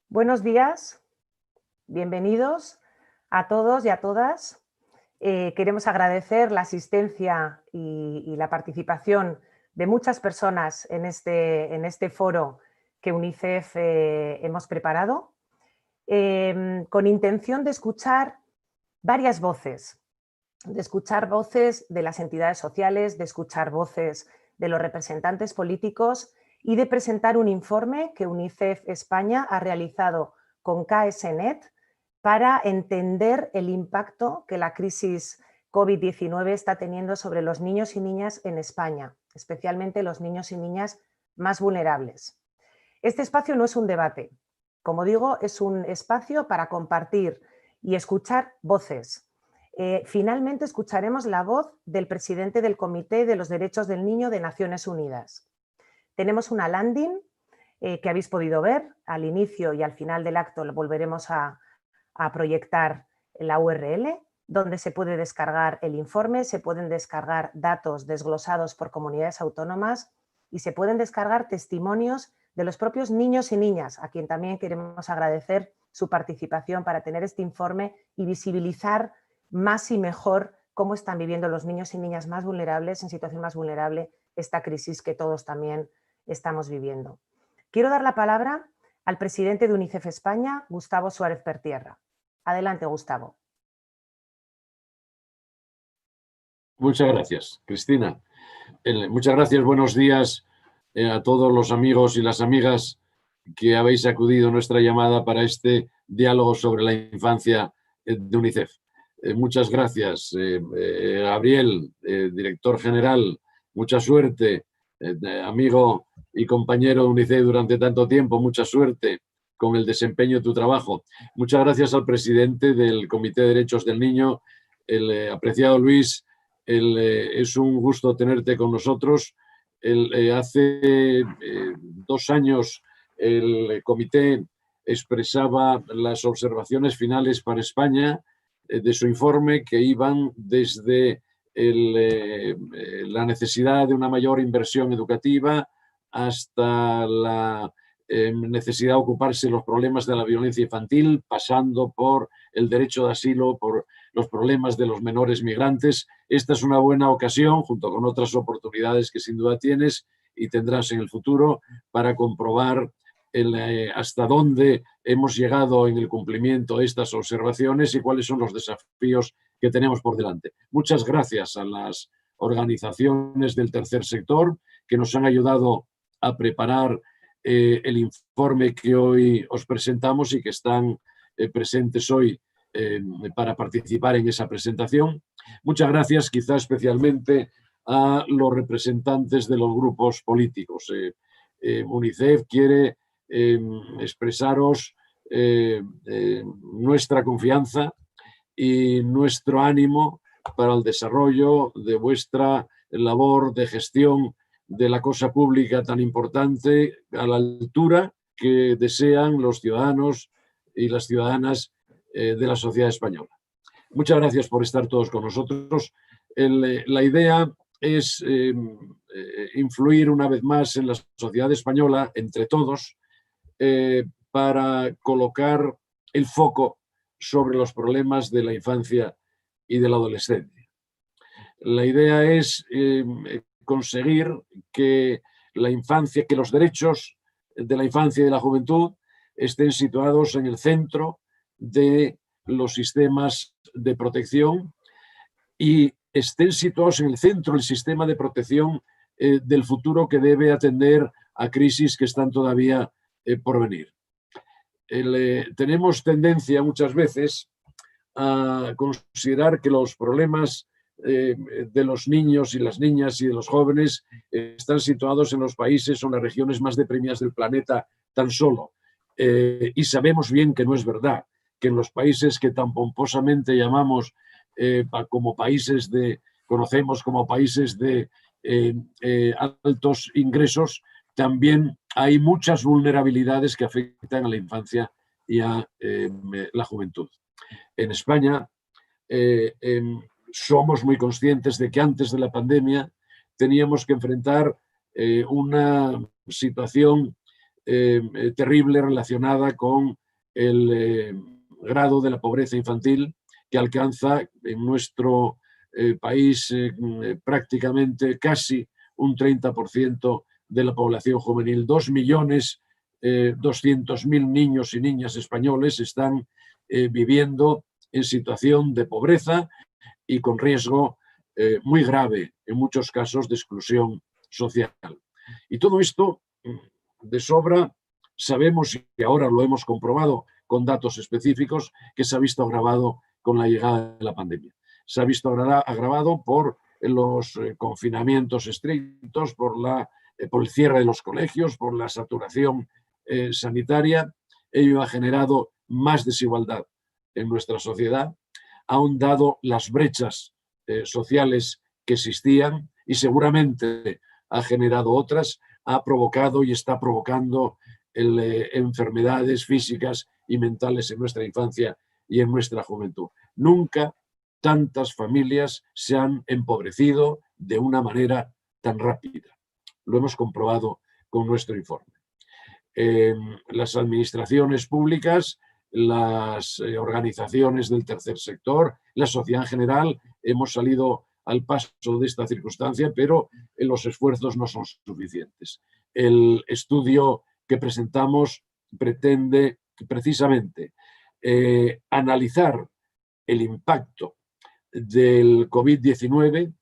Buenos días, bienvenidos a todos y a todas. Queremos agradecer la asistencia y la participación de muchas personas en este foro que UNICEF hemos preparado, con intención de escuchar varias voces, de las entidades sociales, de escuchar voces de los representantes políticos y de presentar un informe que UNICEF España ha realizado con KSNet para entender el impacto que la crisis COVID-19 está teniendo sobre los niños y niñas en España, especialmente los niños y niñas más vulnerables. Este espacio no es un debate, como digo, es un espacio para compartir y escuchar voces. Finalmente escucharemos la voz del presidente del Comité de los Derechos del Niño de Naciones Unidas. Tenemos una landing que habéis podido ver al inicio y al final del acto. Lo volveremos a proyectar la URL, donde se puede descargar el informe, se pueden descargar datos desglosados por comunidades autónomas y se pueden descargar testimonios de los propios niños y niñas, a quien también queremos agradecer su participación para tener este informe y visibilizar más y mejor cómo están viviendo los niños y niñas más vulnerables, en situación más vulnerable, esta crisis que todos también estamos viviendo. Quiero dar la palabra al presidente de UNICEF España, Gustavo Suárez Pertierra. Adelante, Gustavo. Muchas gracias, Cristina. Muchas gracias, buenos días a todos los amigos y las amigas que habéis acudido a nuestra llamada para este diálogo sobre la infancia de UNICEF. Muchas gracias, Gabriel, director general, mucha suerte, amigo y compañero de UNICEF durante tanto tiempo, mucha suerte con el desempeño de tu trabajo. Muchas gracias al presidente del Comité de Derechos del Niño, el apreciado Luis. Es un gusto tenerte con nosotros. Hace 2 años el comité expresaba las observaciones finales para España de su informe, que iban desde la necesidad de una mayor inversión educativa hasta la necesidad de ocuparse de los problemas de la violencia infantil, pasando por el derecho de asilo, por los problemas de los menores migrantes. Esta es una buena ocasión, junto con otras oportunidades que sin duda tienes y tendrás en el futuro, para comprobar hasta dónde hemos llegado en el cumplimiento de estas observaciones y cuáles son los desafíos que tenemos por delante. Muchas gracias a las organizaciones del tercer sector que nos han ayudado a preparar el informe que hoy os presentamos y que están presentes hoy para participar en esa presentación. Muchas gracias, quizá especialmente a los representantes de los grupos políticos. UNICEF quiere expresaros nuestra confianza y nuestro ánimo para el desarrollo de vuestra labor de gestión de la cosa pública tan importante, a la altura que desean los ciudadanos y las ciudadanas de la sociedad española. Muchas gracias por estar todos con nosotros. La idea es influir una vez más en la sociedad española, entre todos, para colocar el foco sobre los problemas de la infancia y de la adolescencia. La idea es conseguir que la infancia, que los derechos de la infancia y de la juventud estén situados en el centro de los sistemas de protección y estén situados en el centro del sistema de protección del futuro, que debe atender a crisis que están todavía por venir. Tenemos tendencia muchas veces a considerar que los problemas de los niños y las niñas y de los jóvenes están situados en los países o en las regiones más deprimidas del planeta tan solo. Y sabemos bien que no es verdad, que en los países que tan pomposamente llamamos como países conocemos como países de altos ingresos, también hay muchas vulnerabilidades que afectan a la infancia y a la juventud. En España somos muy conscientes de que antes de la pandemia teníamos que enfrentar una situación terrible relacionada con el grado de la pobreza infantil que alcanza en nuestro país prácticamente casi un 30% de la población juvenil. 2.200.000 niños y niñas españoles están viviendo en situación de pobreza y con riesgo muy grave, en muchos casos, de exclusión social. Y todo esto, de sobra, sabemos, y ahora lo hemos comprobado con datos específicos, que se ha visto agravado con la llegada de la pandemia. Se ha visto agravado por los confinamientos estrictos, por el cierre de los colegios, por la saturación sanitaria. Ello ha generado más desigualdad en nuestra sociedad, ha ahondado las brechas sociales que existían y seguramente ha generado otras, ha provocado y está provocando enfermedades físicas y mentales en nuestra infancia y en nuestra juventud. Nunca tantas familias se han empobrecido de una manera tan rápida. Lo hemos comprobado con nuestro informe. Las administraciones públicas, las organizaciones del tercer sector, la sociedad en general, hemos salido al paso de esta circunstancia, pero los esfuerzos no son suficientes. El estudio que presentamos pretende precisamente analizar el impacto del COVID-19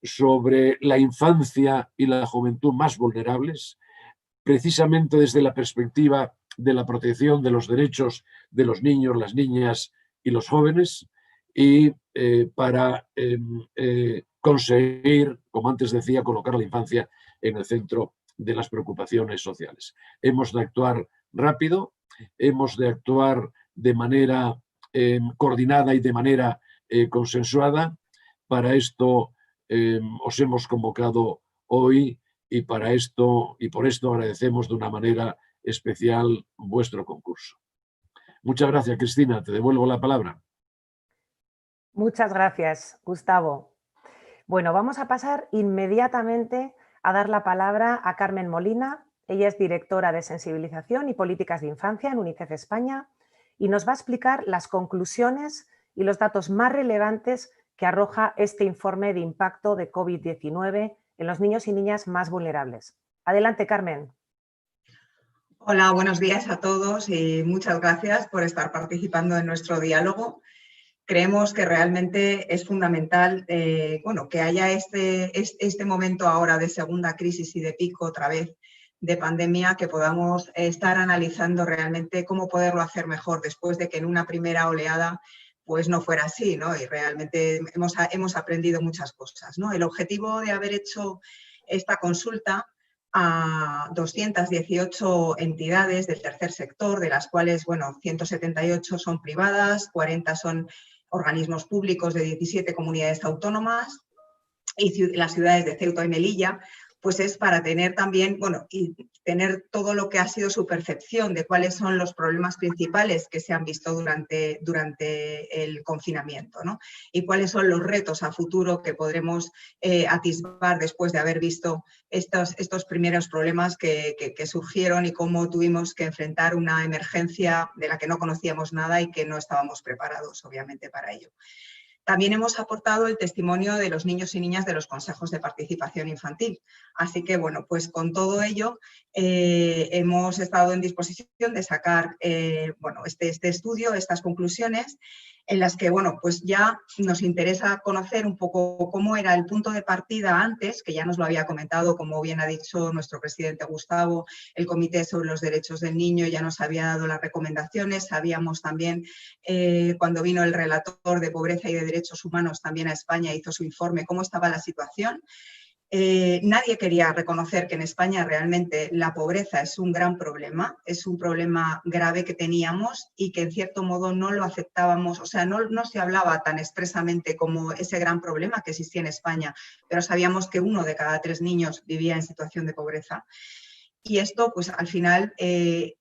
sobre la infancia y la juventud más vulnerables, precisamente desde la perspectiva de la protección de los derechos de los niños, las niñas y los jóvenes, y para conseguir, como antes decía, colocar a la infancia en el centro de las preocupaciones sociales. Hemos de actuar rápido, hemos de actuar de manera coordinada y de manera consensuada. Para esto os hemos convocado hoy y por esto agradecemos de una manera especial vuestro concurso. Muchas gracias, Cristina. Te devuelvo la palabra. Muchas gracias, Gustavo. Bueno, vamos a pasar inmediatamente a dar la palabra a Carmen Molina. Ella es directora de Sensibilización y Políticas de Infancia en UNICEF España y nos va a explicar las conclusiones y los datos más relevantes que arroja este informe de impacto de COVID-19 en los niños y niñas más vulnerables. Adelante, Carmen. Hola, buenos días a todos y muchas gracias por estar participando en nuestro diálogo. Creemos que realmente es fundamental que haya este momento ahora de segunda crisis y de pico otra vez de pandemia, que podamos estar analizando realmente cómo poderlo hacer mejor después de que en una primera oleada pues no fuera así, ¿no? Y realmente hemos aprendido muchas cosas, ¿no? El objetivo de haber hecho esta consulta a 218 entidades del tercer sector, de las cuales, 178 son privadas, 40 son organismos públicos de 17 comunidades autónomas y las ciudades de Ceuta y Melilla, pues es para tener también, y tener todo lo que ha sido su percepción de cuáles son los problemas principales que se han visto durante el confinamiento, ¿no? Y cuáles son los retos a futuro que podremos atisbar después de haber visto estos primeros problemas que surgieron y cómo tuvimos que enfrentar una emergencia de la que no conocíamos nada y que no estábamos preparados, obviamente, para ello. También hemos aportado el testimonio de los niños y niñas de los consejos de participación infantil. Así que, pues con todo ello hemos estado en disposición de sacar este estudio, estas conclusiones, en las que, pues ya nos interesa conocer un poco cómo era el punto de partida antes, que ya nos lo había comentado, como bien ha dicho nuestro presidente Gustavo, el Comité sobre los Derechos del Niño ya nos había dado las recomendaciones. Sabíamos también, cuando vino el relator de Pobreza y de Derechos Humanos también a España, hizo su informe, cómo estaba la situación. Nadie quería reconocer que en España realmente la pobreza es un gran problema, es un problema grave que teníamos y que en cierto modo no lo aceptábamos, o sea, no se hablaba tan expresamente como ese gran problema que existía en España, pero sabíamos que 1 de cada 3 niños vivía en situación de pobreza. Y esto, pues al final,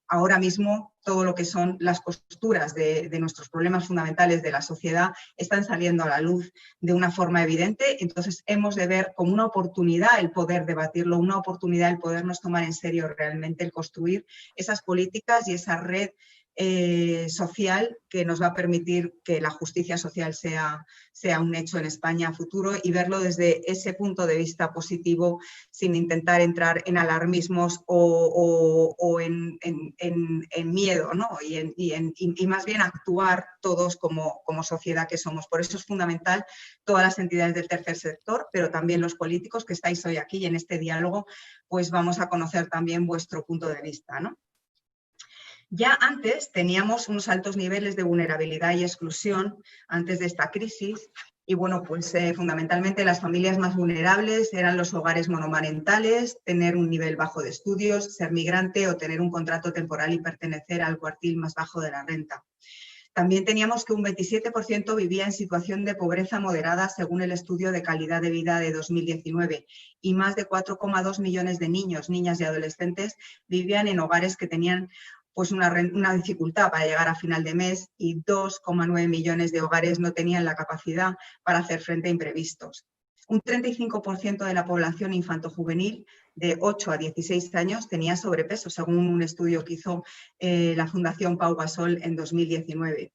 ahora mismo, todo lo que son las costuras de nuestros problemas fundamentales de la sociedad están saliendo a la luz de una forma evidente. Entonces, hemos de ver como una oportunidad el poder debatirlo, una oportunidad el podernos tomar en serio realmente el construir esas políticas y esa red social que nos va a permitir que la justicia social sea un hecho en España a futuro y verlo desde ese punto de vista positivo sin intentar entrar en alarmismos o en miedo, ¿no? y más bien actuar todos como sociedad que somos. Por eso es fundamental todas las entidades del tercer sector, pero también los políticos que estáis hoy aquí y en este diálogo, pues vamos a conocer también vuestro punto de vista, ¿no? Ya antes teníamos unos altos niveles de vulnerabilidad y exclusión antes de esta crisis y bueno, pues fundamentalmente las familias más vulnerables eran los hogares monomarentales, tener un nivel bajo de estudios, ser migrante o tener un contrato temporal y pertenecer al cuartil más bajo de la renta. También teníamos que un 27% vivía en situación de pobreza moderada según el estudio de calidad de vida de 2019 y más de 4,2 millones de niños, niñas y adolescentes vivían en hogares que tenían pues una dificultad para llegar a final de mes y 2,9 millones de hogares no tenían la capacidad para hacer frente a imprevistos. Un 35% de la población infantojuvenil de 8 a 16 años tenía sobrepeso, según un estudio que hizo la Fundación Pau Gasol en 2019.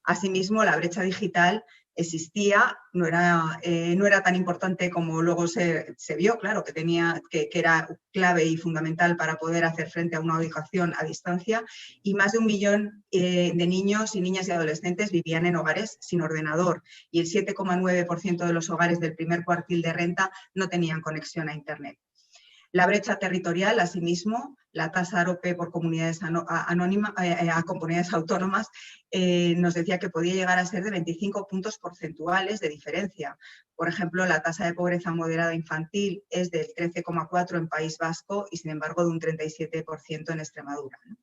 Asimismo, la brecha digital existía, no era tan importante como luego se vio, claro, que era clave y fundamental para poder hacer frente a una educación a distancia y más de 1 millón de niños y niñas y adolescentes vivían en hogares sin ordenador y el 7,9% de los hogares del primer cuartil de renta no tenían conexión a Internet. La brecha territorial, asimismo, la tasa AROPE por comunidades a comunidades autónomas nos decía que podía llegar a ser de 25 puntos porcentuales de diferencia. Por ejemplo, la tasa de pobreza moderada infantil es del 13,4% en País Vasco y, sin embargo, de un 37% en Extremadura, ¿no?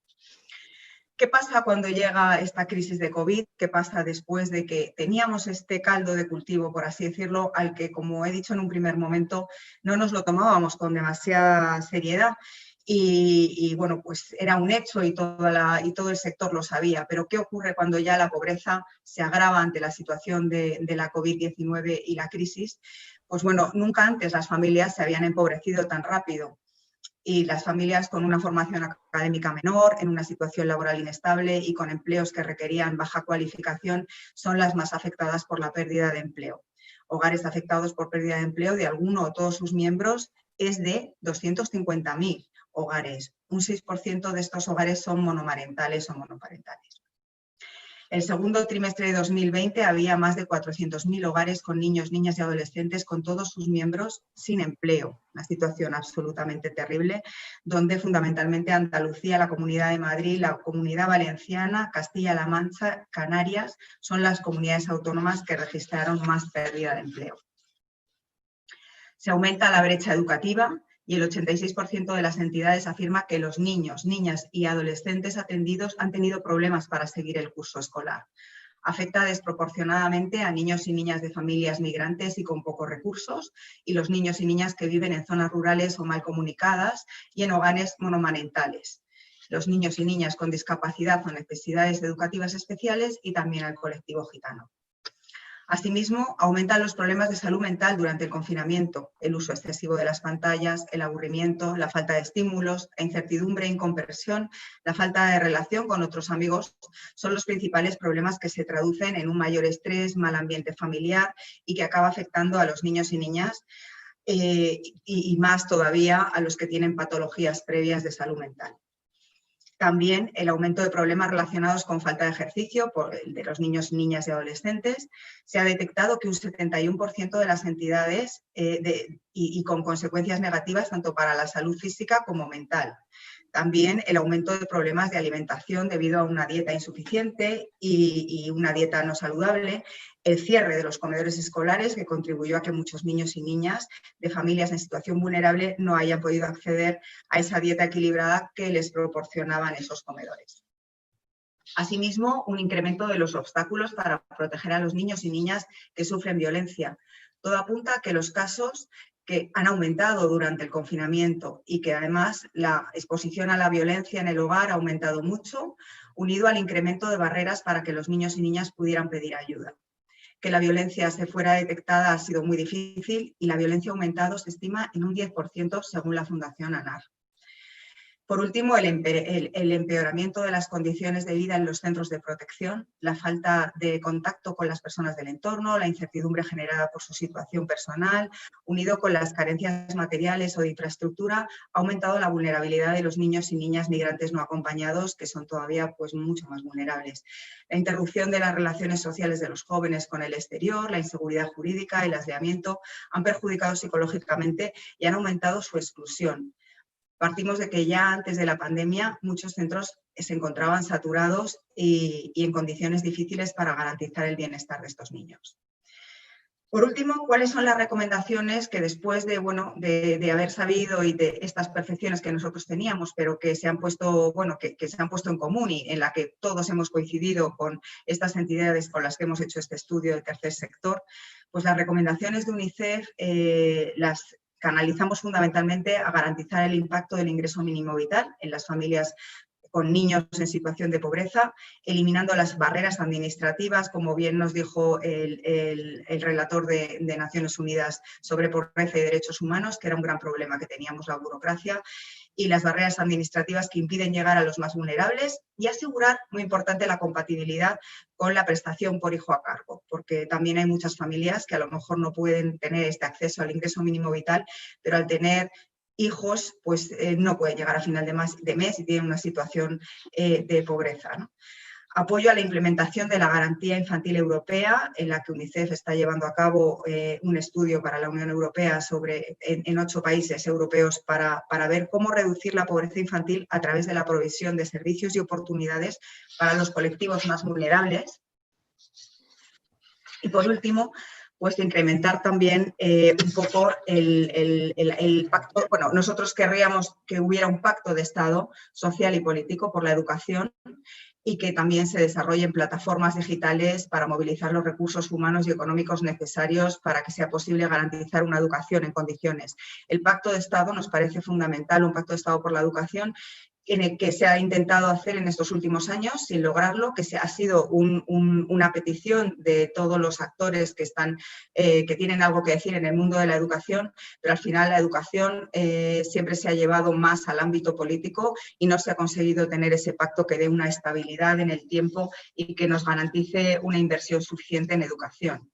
¿Qué pasa cuando llega esta crisis de COVID? ¿Qué pasa después de que teníamos este caldo de cultivo, por así decirlo, al que, como he dicho en un primer momento, no nos lo tomábamos con demasiada seriedad? Y bueno, pues era un hecho y todo el sector lo sabía. Pero ¿qué ocurre cuando ya la pobreza se agrava ante la situación de la COVID-19 y la crisis? Pues bueno, nunca antes las familias se habían empobrecido tan rápido. Y las familias con una formación académica menor, en una situación laboral inestable y con empleos que requerían baja cualificación son las más afectadas por la pérdida de empleo. Hogares afectados por pérdida de empleo de alguno o todos sus miembros es de 250.000 hogares. Un 6% de estos hogares son monomarentales o monoparentales. El segundo trimestre de 2020 había más de 400.000 hogares con niños, niñas y adolescentes con todos sus miembros sin empleo. Una situación absolutamente terrible, donde fundamentalmente Andalucía, la Comunidad de Madrid, la Comunidad Valenciana, Castilla-La Mancha, Canarias, son las comunidades autónomas que registraron más pérdida de empleo. Se aumenta la brecha educativa y el 86% de las entidades afirma que los niños, niñas y adolescentes atendidos han tenido problemas para seguir el curso escolar. Afecta desproporcionadamente a niños y niñas de familias migrantes y con pocos recursos y los niños y niñas que viven en zonas rurales o mal comunicadas y en hogares monomarentales. Los niños y niñas con discapacidad o necesidades educativas especiales y también al colectivo gitano. Asimismo, aumentan los problemas de salud mental durante el confinamiento, el uso excesivo de las pantallas, el aburrimiento, la falta de estímulos, la incertidumbre e incomprensión, la falta de relación con otros amigos son los principales problemas que se traducen en un mayor estrés, mal ambiente familiar y que acaba afectando a los niños y niñas y más todavía a los que tienen patologías previas de salud mental. También el aumento de problemas relacionados con falta de ejercicio por el de los niños, niñas y adolescentes. Se ha detectado que un 71% de las entidades y con consecuencias negativas tanto para la salud física como mental. También el aumento de problemas de alimentación debido a una dieta insuficiente y una dieta no saludable, el cierre de los comedores escolares que contribuyó a que muchos niños y niñas de familias en situación vulnerable no hayan podido acceder a esa dieta equilibrada que les proporcionaban esos comedores. Asimismo, un incremento de los obstáculos para proteger a los niños y niñas que sufren violencia. Todo apunta a que los casos que han aumentado durante el confinamiento y que además la exposición a la violencia en el hogar ha aumentado mucho, unido al incremento de barreras para que los niños y niñas pudieran pedir ayuda. Que la violencia se fuera detectada ha sido muy difícil y la violencia ha aumentado, se estima, en un 10% según la Fundación ANAR. Por último, el empeoramiento de las condiciones de vida en los centros de protección, la falta de contacto con las personas del entorno, la incertidumbre generada por su situación personal, unido con las carencias materiales o de infraestructura, ha aumentado la vulnerabilidad de los niños y niñas migrantes no acompañados, que son todavía pues, mucho más vulnerables. La interrupción de las relaciones sociales de los jóvenes con el exterior, la inseguridad jurídica, el aislamiento, han perjudicado psicológicamente y han aumentado su exclusión. Partimos de que ya antes de la pandemia muchos centros se encontraban saturados y en condiciones difíciles para garantizar el bienestar de estos niños. Por último, ¿cuáles son las recomendaciones que después de haber sabido y de estas percepciones que nosotros teníamos, pero que se han puesto, que se han puesto en común y en la que todos hemos coincidido con estas entidades con las que hemos hecho este estudio del tercer sector? Pues las recomendaciones de UNICEF las canalizamos fundamentalmente a garantizar el impacto del ingreso mínimo vital en las familias con niños en situación de pobreza, eliminando las barreras administrativas, como bien nos dijo el relator de Naciones Unidas sobre pobreza y derechos humanos, que era un gran problema que teníamos la burocracia, y las barreras administrativas que impiden llegar a los más vulnerables, y asegurar, muy importante, la compatibilidad con la prestación por hijo a cargo, porque también hay muchas familias que a lo mejor no pueden tener este acceso al ingreso mínimo vital, pero al tener hijos, pues no pueden llegar a final de mes y tienen una situación de pobreza, ¿no? Apoyo a la implementación de la Garantía Infantil Europea, en la que UNICEF está llevando a cabo un estudio para la Unión Europea en 8 países europeos para ver cómo reducir la pobreza infantil a través de la provisión de servicios y oportunidades para los colectivos más vulnerables. Y por último, pues incrementar también un poco el pacto. Bueno, nosotros querríamos que hubiera un pacto de Estado social y político por la educación y que también se desarrollen plataformas digitales para movilizar los recursos humanos y económicos necesarios para que sea posible garantizar una educación en condiciones. El pacto de Estado nos parece fundamental, un pacto de Estado por la educación, en el que se ha intentado hacer en estos últimos años sin lograrlo, que ha sido una petición de todos los actores que tienen algo que decir en el mundo de la educación, pero al final la educación siempre se ha llevado más al ámbito político y no se ha conseguido tener ese pacto que dé una estabilidad en el tiempo y que nos garantice una inversión suficiente en educación.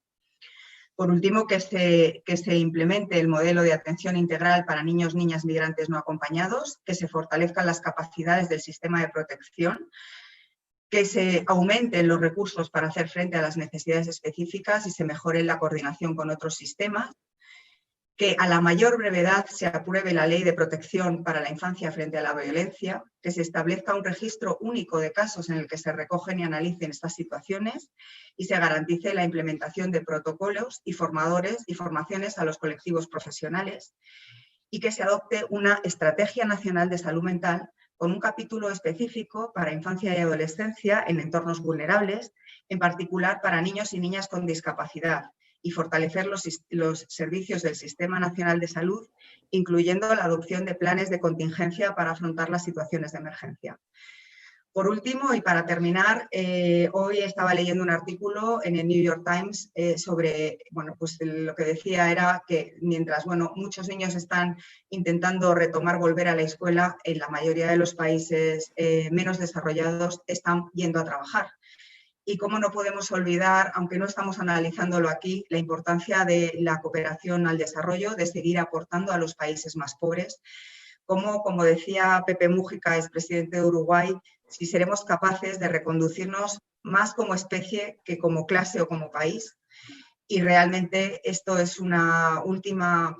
Por último, que se implemente el modelo de atención integral para niños, niñas migrantes no acompañados, que se fortalezcan las capacidades del sistema de protección, que se aumenten los recursos para hacer frente a las necesidades específicas y se mejore la coordinación con otros sistemas, que a la mayor brevedad se apruebe la Ley de Protección para la Infancia frente a la violencia, que se establezca un registro único de casos en el que se recogen y analicen estas situaciones y se garantice la implementación de protocolos y formaciones a los colectivos profesionales, y que se adopte una estrategia nacional de salud mental con un capítulo específico para infancia y adolescencia en entornos vulnerables, en particular para niños y niñas con discapacidad, y fortalecer los servicios del Sistema Nacional de Salud, incluyendo la adopción de planes de contingencia para afrontar las situaciones de emergencia. Por último, y para terminar, hoy estaba leyendo un artículo en el New York Times sobre, pues lo que decía era que mientras, muchos niños están intentando volver a la escuela, en la mayoría de los países menos desarrollados están yendo a trabajar. Y cómo no podemos olvidar, aunque no estamos analizándolo aquí, la importancia de la cooperación al desarrollo, de seguir aportando a los países más pobres. Como decía Pepe Mújica, expresidente de Uruguay, si seremos capaces de reconducirnos más como especie que como clase o como país. Y realmente esto es una última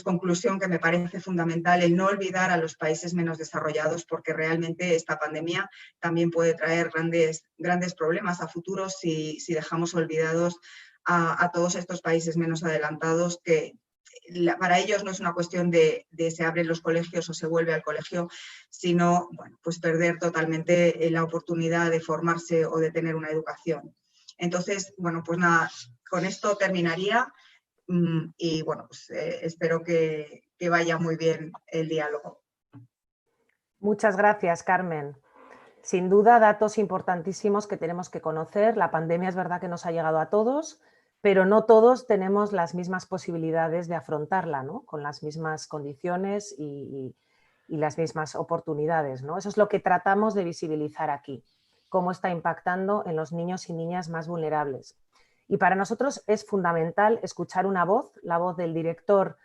conclusión que me parece fundamental, el no olvidar a los países menos desarrollados, porque realmente esta pandemia también puede traer grandes problemas a futuro si dejamos olvidados a todos estos países menos adelantados, que para ellos no es una cuestión de se abren los colegios o se vuelve al colegio, sino pues perder totalmente la oportunidad de formarse o de tener una educación. Entonces, pues nada, con esto terminaría. y bueno, pues, espero que vaya muy bien el diálogo. Muchas gracias, Carmen. Sin duda, datos importantísimos que tenemos que conocer. La pandemia es verdad que nos ha llegado a todos, pero no todos tenemos las mismas posibilidades de afrontarla, ¿no? Con las mismas condiciones y las mismas oportunidades, ¿no? Eso es lo que tratamos de visibilizar aquí, cómo está impactando en los niños y niñas más vulnerables. Y para nosotros es fundamental escuchar una voz, la voz del director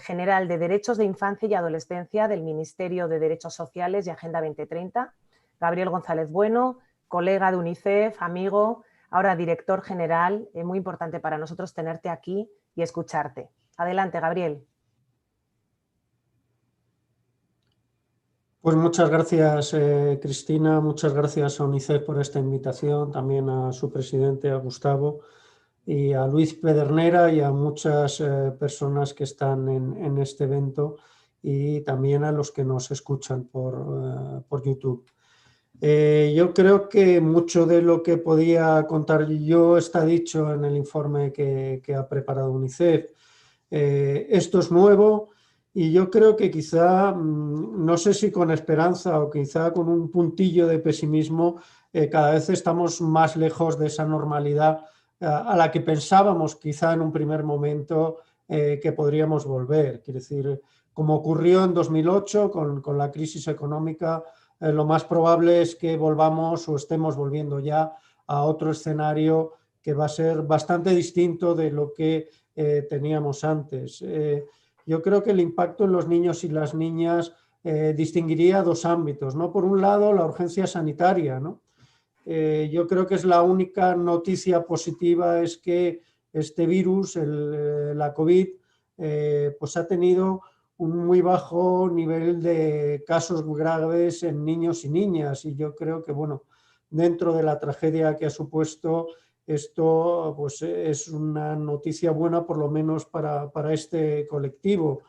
general de Derechos de Infancia y Adolescencia del Ministerio de Derechos Sociales y Agenda 2030, Gabriel González Bueno, colega de UNICEF, amigo, ahora director general. Es muy importante para nosotros tenerte aquí y escucharte. Adelante, Gabriel. Pues muchas gracias, Cristina, muchas gracias a UNICEF por esta invitación, también a su presidente, a Gustavo, y a Luis Pedernera y a muchas personas que están en este evento, y también a los que nos escuchan por YouTube. Yo creo que mucho de lo que podía contar yo está dicho en el informe que ha preparado UNICEF. Esto es nuevo y yo creo que quizá, no sé si con esperanza o quizá con un puntillo de pesimismo, cada vez estamos más lejos de esa normalidad a la que pensábamos quizá en un primer momento que podríamos volver. Quiero decir, como ocurrió en 2008 con la crisis económica, lo más probable es que volvamos o estemos volviendo ya a otro escenario que va a ser bastante distinto de lo que teníamos antes. Yo creo que el impacto en los niños y las niñas distinguiría dos ámbitos, ¿no? Por un lado, la urgencia sanitaria, ¿no? Yo creo que es la única noticia positiva, es que este virus, la COVID, pues ha tenido un muy bajo nivel de casos graves en niños y niñas, y yo creo que, bueno, dentro de la tragedia que ha supuesto, esto pues es una noticia buena, por lo menos para este colectivo.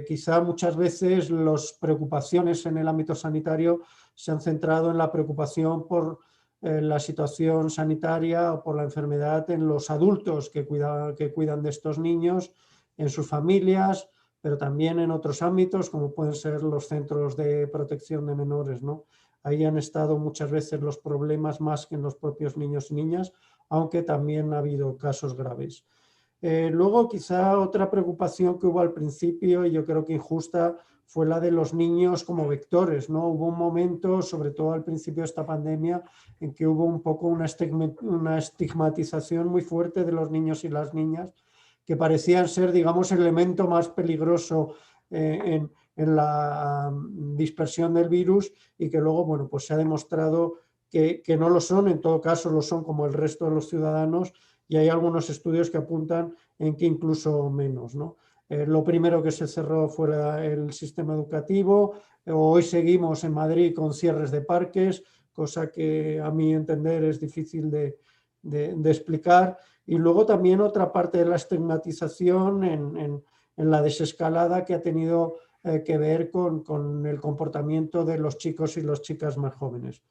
Quizá muchas veces las preocupaciones en el ámbito sanitario se han centrado en la preocupación por la situación sanitaria o por la enfermedad en los adultos que cuidan de estos niños, en sus familias, pero también en otros ámbitos, como pueden ser los centros de protección de menores, ¿no? Ahí han estado muchas veces los problemas más que en los propios niños y niñas, aunque también ha habido casos graves. Luego, quizá otra preocupación que hubo al principio, y yo creo que injusta, fue la de los niños como vectores, ¿no? Hubo un momento, sobre todo al principio de esta pandemia, en que hubo un poco una estigmatización muy fuerte de los niños y las niñas, que parecían ser, digamos, el elemento más peligroso en la dispersión del virus, y que luego, bueno, pues se ha demostrado que no lo son, en todo caso lo son como el resto de los ciudadanos, y hay algunos estudios que apuntan en que incluso menos, ¿no? Lo primero que se cerró fue el sistema educativo. Hoy seguimos en Madrid con cierres de parques, cosa que a mi entender es difícil de explicar. Y luego también otra parte de la estigmatización en la desescalada que ha tenido que ver con el comportamiento de los chicos y las chicas más jóvenes.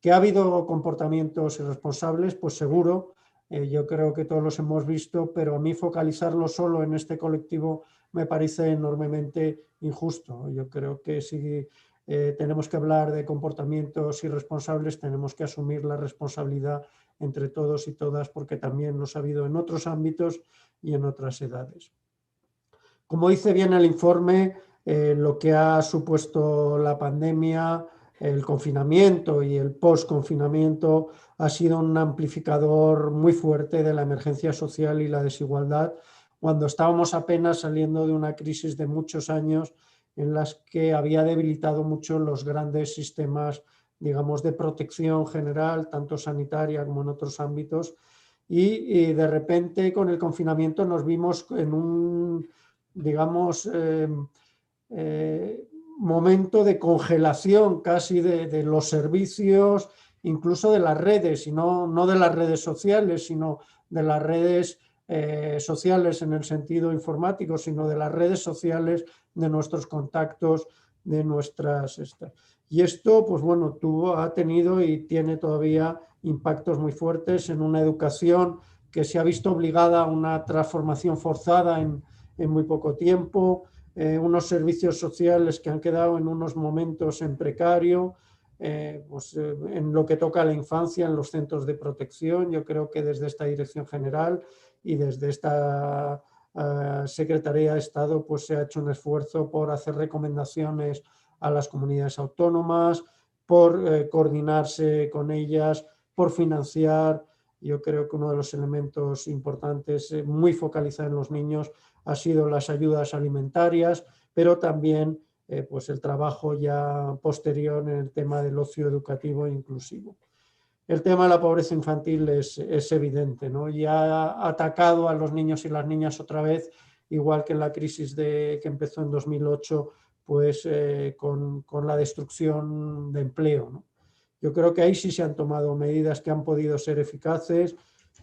¿Que ha habido comportamientos irresponsables? Pues seguro. Yo creo que todos los hemos visto, pero a mí focalizarlo solo en este colectivo me parece enormemente injusto. Yo creo que si tenemos que hablar de comportamientos irresponsables, tenemos que asumir la responsabilidad entre todos y todas, porque también los ha habido en otros ámbitos y en otras edades. Como dice bien el informe, lo que ha supuesto la pandemia, el confinamiento y el post-confinamiento ha sido un amplificador muy fuerte de la emergencia social y la desigualdad, cuando estábamos apenas saliendo de una crisis de muchos años en las que había debilitado mucho los grandes sistemas, digamos, de protección general, tanto sanitaria como en otros ámbitos, y de repente con el confinamiento nos vimos en un, digamos, momento de congelación casi de los servicios, incluso de las redes, y no de las redes sociales, sino de las redes sociales en el sentido informático, sino de las redes sociales, de nuestros contactos, de nuestras... Y esto, pues bueno, ha tenido y tiene todavía impactos muy fuertes en una educación que se ha visto obligada a una transformación forzada en muy poco tiempo, unos servicios sociales que han quedado en unos momentos en precario, en lo que toca a la infancia, en los centros de protección. Yo creo que desde esta Dirección General y desde esta Secretaría de Estado pues se ha hecho un esfuerzo por hacer recomendaciones a las comunidades autónomas, por coordinarse con ellas, por financiar. Yo creo que uno de los elementos importantes muy focalizados en los niños ha sido las ayudas alimentarias, pero también pues el trabajo ya posterior en el tema del ocio educativo e inclusivo. El tema de la pobreza infantil es evidente, ¿no? Y ha atacado a los niños y las niñas otra vez, igual que en la crisis que empezó en 2008, pues con la destrucción de empleo, ¿no? Yo creo que ahí sí se han tomado medidas que han podido ser eficaces.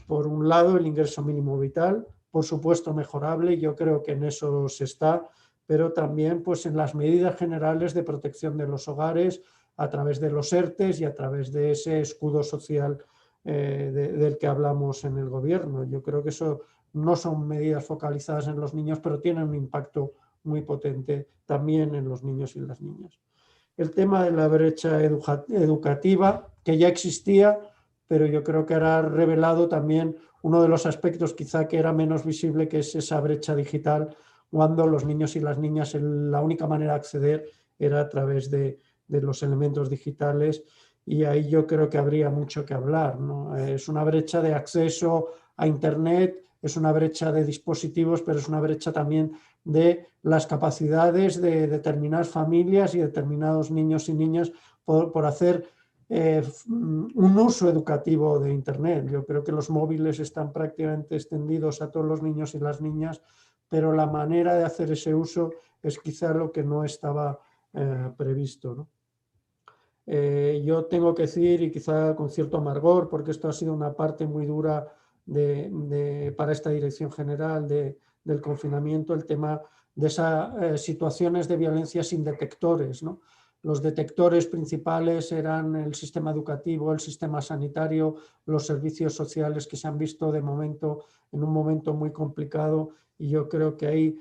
Por un lado, el ingreso mínimo vital, por supuesto mejorable, yo creo que en eso se está, pero también pues en las medidas generales de protección de los hogares a través de los ERTEs y a través de ese escudo social del que hablamos en el gobierno. Yo creo que eso no son medidas focalizadas en los niños, pero tienen un impacto muy potente también en los niños y las niñas. El tema de la brecha educativa, que ya existía, pero yo creo que ahora ha revelado también uno de los aspectos quizá que era menos visible, que es esa brecha digital, cuando los niños y las niñas la única manera de acceder era a través de los elementos digitales, y ahí yo creo que habría mucho que hablar, ¿no? Es una brecha de acceso a Internet, es una brecha de dispositivos, pero es una brecha también de las capacidades de determinadas familias y determinados niños y niñas por hacer un uso educativo de Internet. Yo creo que los móviles están prácticamente extendidos a todos los niños y las niñas, pero la manera de hacer ese uso es quizá lo que no estaba previsto, ¿no? Yo tengo que decir, y quizá con cierto amargor, porque esto ha sido una parte muy dura para esta Dirección General del confinamiento, el tema de esas situaciones de violencia sin detectores, ¿no? Los detectores principales eran el sistema educativo, el sistema sanitario, los servicios sociales, que se han visto de momento en un momento muy complicado, y yo creo que ahí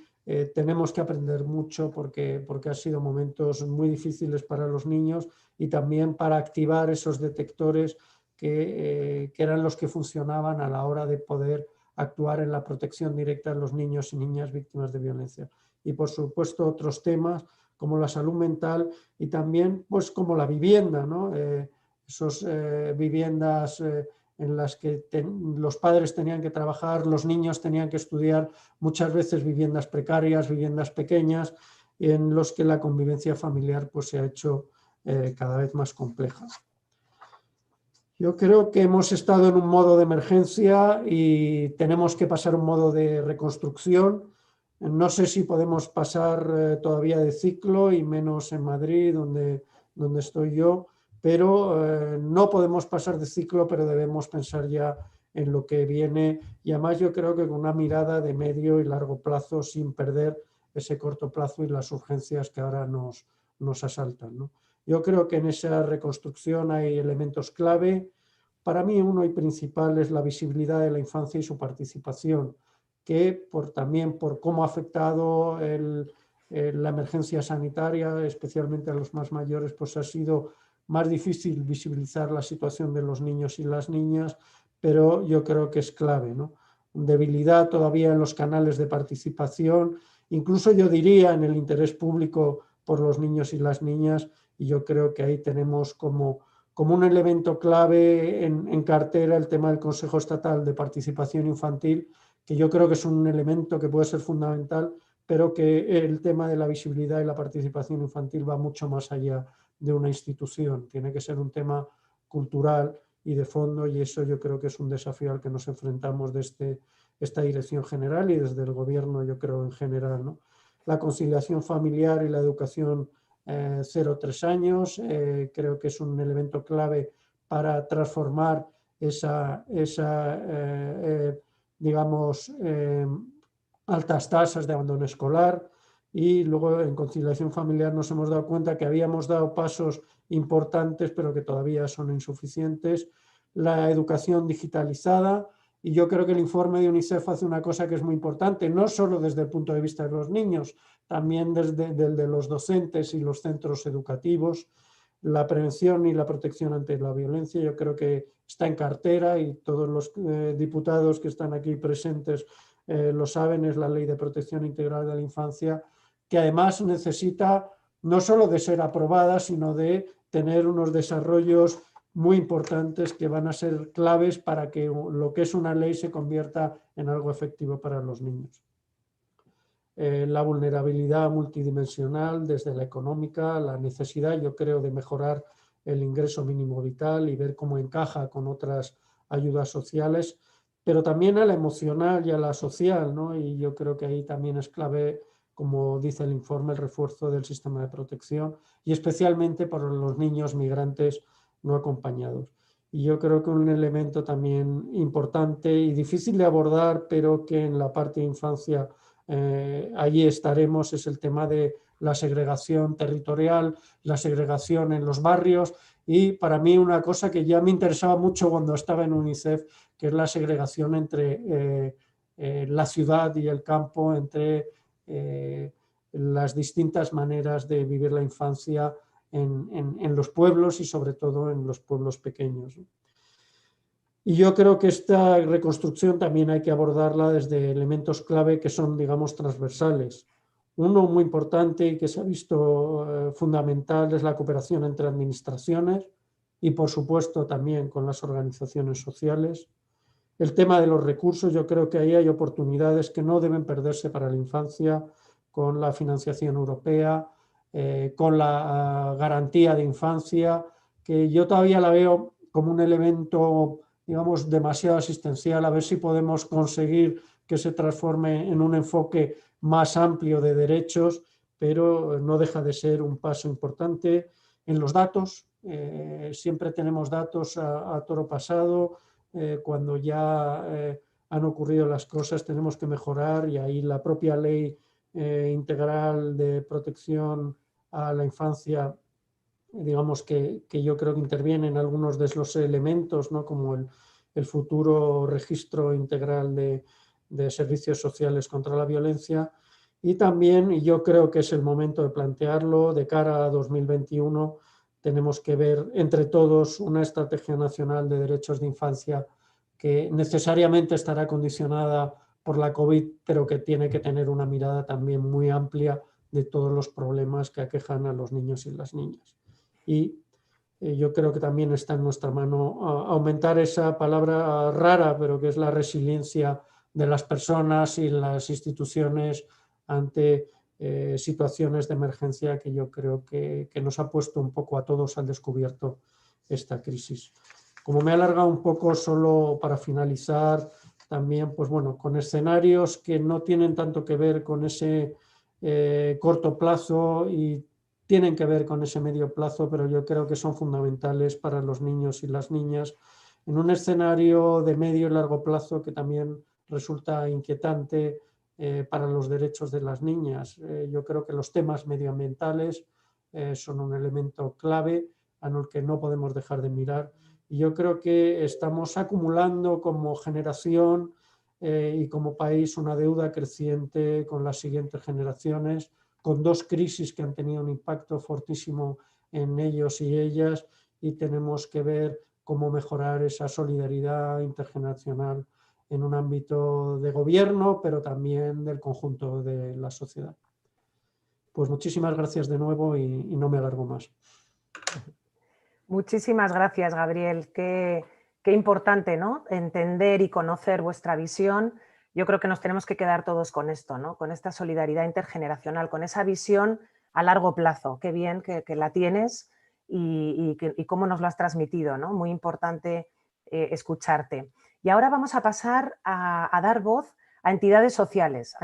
tenemos que aprender mucho porque han sido momentos muy difíciles para los niños, y también para activar esos detectores que eran los que funcionaban a la hora de poder actuar en la protección directa de los niños y niñas víctimas de violencia. Y por supuesto otros temas como la salud mental y también pues como la vivienda, ¿no? Esas viviendas en las que los padres tenían que trabajar, los niños tenían que estudiar, muchas veces viviendas precarias, viviendas pequeñas, en los que la convivencia familiar pues se ha hecho cada vez más compleja. Yo creo que hemos estado en un modo de emergencia y tenemos que pasar a un modo de reconstrucción. No sé si podemos pasar todavía de ciclo, y menos en Madrid, donde estoy yo, pero no podemos pasar de ciclo, pero debemos pensar ya en lo que viene, y además yo creo que con una mirada de medio y largo plazo, sin perder ese corto plazo y las urgencias que ahora nos asaltan, ¿no? Yo creo que en esa reconstrucción hay elementos clave. Para mí uno y principal es la visibilidad de la infancia y su participación, que también por cómo ha afectado la emergencia sanitaria, especialmente a los más mayores, pues ha sido más difícil visibilizar la situación de los niños y las niñas, pero yo creo que es clave, ¿no? Debilidad todavía en los canales de participación, incluso yo diría en el interés público por los niños y las niñas, y yo creo que ahí tenemos como un elemento clave en cartera el tema del Consejo Estatal de Participación Infantil, que yo creo que es un elemento que puede ser fundamental, pero que el tema de la visibilidad y la participación infantil va mucho más allá de una institución. Tiene que ser un tema cultural y de fondo, y eso yo creo que es un desafío al que nos enfrentamos desde esta Dirección General y desde el Gobierno, yo creo, en general, ¿no? La conciliación familiar y la educación 0-3 años, creo que es un elemento clave para transformar digamos, altas tasas de abandono escolar. Y luego en conciliación familiar nos hemos dado cuenta que habíamos dado pasos importantes, pero que todavía son insuficientes. La educación digitalizada, Y yo creo que el informe de UNICEF hace una cosa que es muy importante, no solo desde el punto de vista de los niños, también desde el de los docentes y los centros educativos. La prevención y la protección ante la violencia yo creo que está en cartera y todos los diputados que están aquí presentes lo saben, es la Ley de Protección Integral de la Infancia, que además necesita no solo de ser aprobada, sino de tener unos desarrollos muy importantes que van a ser claves para que lo que es una ley se convierta en algo efectivo para los niños. La vulnerabilidad multidimensional, desde la económica, la necesidad, yo creo, de mejorar el ingreso mínimo vital y ver cómo encaja con otras ayudas sociales, pero también a la emocional y a la social, ¿no? Y yo creo que ahí también es clave, como dice el informe, el refuerzo del sistema de protección y especialmente por los niños migrantes no acompañados. Y yo creo que un elemento también importante y difícil de abordar, pero que en la parte de infancia allí estaremos, es el tema de la segregación territorial, la segregación en los barrios y para mí una cosa que ya me interesaba mucho cuando estaba en UNICEF, que es la segregación entre la ciudad y el campo, entre las distintas maneras de vivir la infancia en los pueblos y sobre todo en los pueblos pequeños. Y yo creo que esta reconstrucción también hay que abordarla desde elementos clave que son, digamos, transversales. Uno muy importante y que se ha visto fundamental es la cooperación entre administraciones y, por supuesto, también con las organizaciones sociales. El tema de los recursos, yo creo que ahí hay oportunidades que no deben perderse para la infancia, con la financiación europea, con la garantía de infancia, que yo todavía la veo como un elemento, digamos, demasiado asistencial, a ver si podemos conseguir que se transforme en un enfoque más amplio de derechos, pero no deja de ser un paso importante. En los datos, siempre tenemos datos a toro pasado, cuando ya han ocurrido las cosas tenemos que mejorar y ahí la propia ley integral de protección a la infancia, digamos que yo creo que interviene en algunos de esos elementos, ¿no? Como el futuro registro integral de servicios sociales contra la violencia. Y también, y yo creo que es el momento de plantearlo, de cara a 2021, tenemos que ver entre todos una estrategia nacional de derechos de infancia que necesariamente estará condicionada por la COVID, pero que tiene que tener una mirada también muy amplia de todos los problemas que aquejan a los niños y las niñas. Y yo creo que también está en nuestra mano aumentar esa palabra rara, pero que es la resiliencia de las personas y las instituciones ante situaciones de emergencia que yo creo que nos ha puesto un poco a todos al descubierto esta crisis. Como me he alargado un poco, solo para finalizar, también pues bueno, con escenarios que no tienen tanto que ver con ese corto plazo y tienen que ver con ese medio plazo, pero yo creo que son fundamentales para los niños y las niñas en un escenario de medio y largo plazo que también resulta inquietante para los derechos de las niñas. Yo creo que los temas medioambientales son un elemento clave al que no podemos dejar de mirar. Y yo creo que estamos acumulando como generación y como país una deuda creciente con las siguientes generaciones, con dos crisis que han tenido un impacto fortísimo en ellos y ellas, y tenemos que ver cómo mejorar esa solidaridad intergeneracional en un ámbito de gobierno, pero también del conjunto de la sociedad. Pues muchísimas gracias de nuevo y no me alargo más. Muchísimas gracias, Gabriel. Qué importante, ¿no? Entender y conocer vuestra visión. Yo creo que nos tenemos que quedar todos con esto, ¿no? Con esta solidaridad intergeneracional, con esa visión a largo plazo. Qué bien que la tienes y cómo nos lo has transmitido, ¿no? Muy importante escucharte. Y ahora vamos a pasar a dar voz a entidades sociales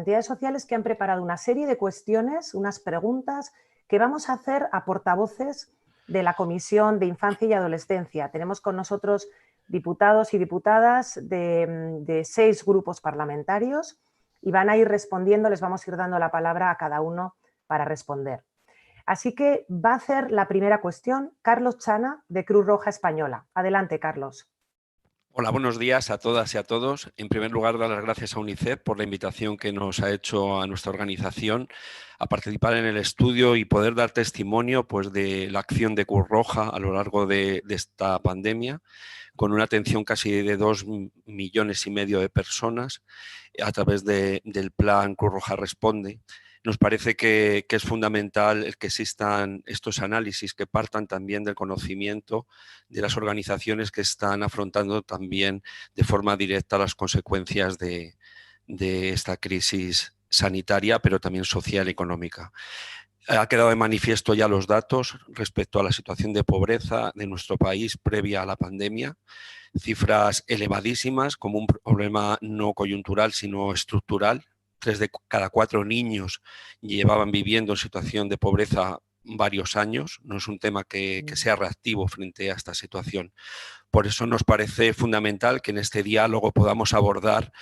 que han preparado una serie de cuestiones, unas preguntas que vamos a hacer a portavoces de la Comisión de Infancia y Adolescencia. Tenemos con nosotros diputados y diputadas de 6 grupos parlamentarios y van a ir respondiendo, les vamos a ir dando la palabra a cada uno para responder. Así que va a hacer la primera cuestión Carlos Chana, de Cruz Roja Española. Adelante, Carlos. Hola, buenos días a todas y a todos. En primer lugar, dar las gracias a UNICEF por la invitación que nos ha hecho a nuestra organización a participar en el estudio y poder dar testimonio, pues, de la acción de Cruz Roja a lo largo de esta pandemia, con una atención casi de 2,5 millones de personas a través del plan Cruz Roja Responde. Nos parece que es fundamental el que existan estos análisis que partan también del conocimiento de las organizaciones que están afrontando también de forma directa las consecuencias de esta crisis sanitaria, pero también social y económica. Ha quedado de manifiesto ya los datos respecto a la situación de pobreza de nuestro país previa a la pandemia, cifras elevadísimas como un problema no coyuntural sino estructural. 3 de cada 4 niños llevaban viviendo en situación de pobreza varios años. No es un tema que sea reactivo frente a esta situación. Por eso nos parece fundamental que en este diálogo podamos abordar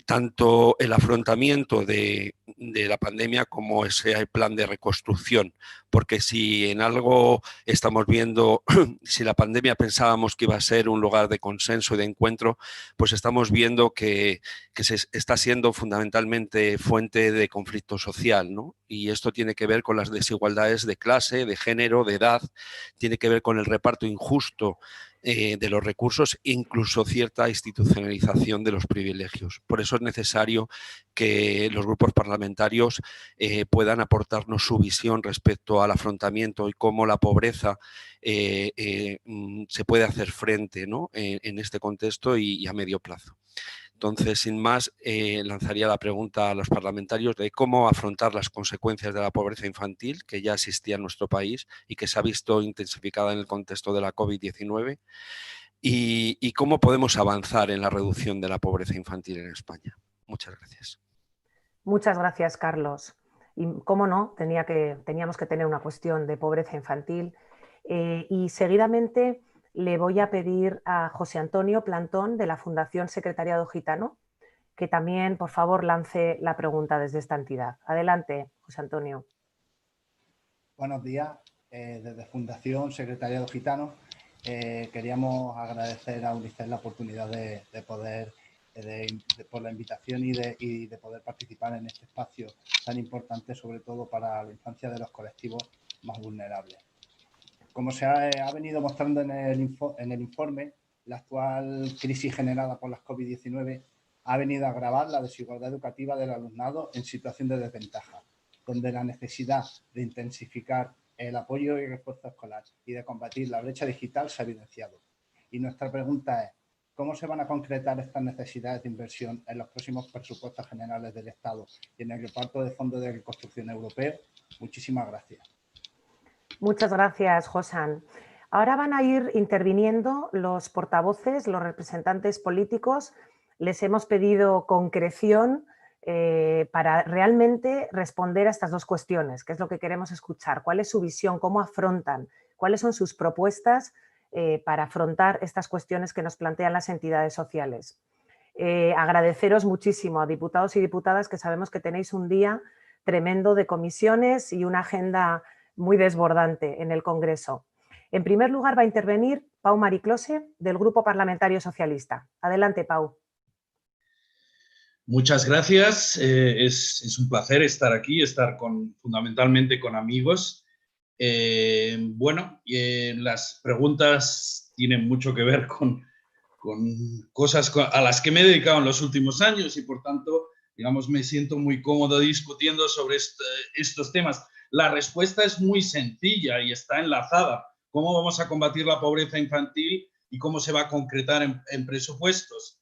tanto el afrontamiento de la pandemia como ese plan de reconstrucción, porque si en algo estamos viendo, si la pandemia pensábamos que iba a ser un lugar de consenso y de encuentro, pues estamos viendo que se está siendo fundamentalmente fuente de conflicto social, ¿no? Y esto tiene que ver con las desigualdades de clase, de género, de edad, tiene que ver con el reparto injusto de los recursos, incluso cierta institucionalización de los privilegios. Por eso es necesario que los grupos parlamentarios puedan aportarnos su visión respecto al afrontamiento y cómo la pobreza se puede hacer frente, ¿no?, en este contexto y a medio plazo. Entonces, sin más, lanzaría la pregunta a los parlamentarios de cómo afrontar las consecuencias de la pobreza infantil que ya existía en nuestro país y que se ha visto intensificada en el contexto de la COVID-19 y cómo podemos avanzar en la reducción de la pobreza infantil en España. Muchas gracias. Muchas gracias, Carlos. Y cómo no, teníamos que tener una cuestión de pobreza infantil. Y seguidamente le voy a pedir a José Antonio Plantón, de la Fundación Secretariado Gitano, que también, por favor, lance la pregunta desde esta entidad. Adelante, José Antonio. Buenos días. Desde Fundación Secretariado Gitano queríamos agradecer a UNICEF la oportunidad de poder, por la invitación y de poder participar en este espacio tan importante, sobre todo para la infancia de los colectivos más vulnerables. Como se ha venido mostrando en el informe, la actual crisis generada por las COVID-19 ha venido a agravar la desigualdad educativa del alumnado en situación de desventaja, donde la necesidad de intensificar el apoyo y el refuerzo escolar y de combatir la brecha digital se ha evidenciado. Y nuestra pregunta es, ¿cómo se van a concretar estas necesidades de inversión en los próximos presupuestos generales del Estado y en el reparto de fondos de reconstrucción europeo? Muchísimas gracias. Muchas gracias, Josan. Ahora van a ir interviniendo los portavoces, los representantes políticos. Les hemos pedido concreción para realmente responder a estas dos cuestiones, que es lo que queremos escuchar. ¿Cuál es su visión? ¿Cómo afrontan? ¿Cuáles son sus propuestas para afrontar estas cuestiones que nos plantean las entidades sociales? Agradeceros muchísimo a diputados y diputadas, que sabemos que tenéis un día tremendo de comisiones y una agenda muy desbordante en el Congreso. En primer lugar va a intervenir Pau Mariclose, del Grupo Parlamentario Socialista. Adelante, Pau. Muchas gracias. Es un placer estar aquí, fundamentalmente con amigos. Las preguntas tienen mucho que ver con cosas a las que me he dedicado en los últimos años y, por tanto, digamos, me siento muy cómodo discutiendo sobre estos temas. La respuesta es muy sencilla y está enlazada. ¿Cómo vamos a combatir la pobreza infantil y cómo se va a concretar en presupuestos?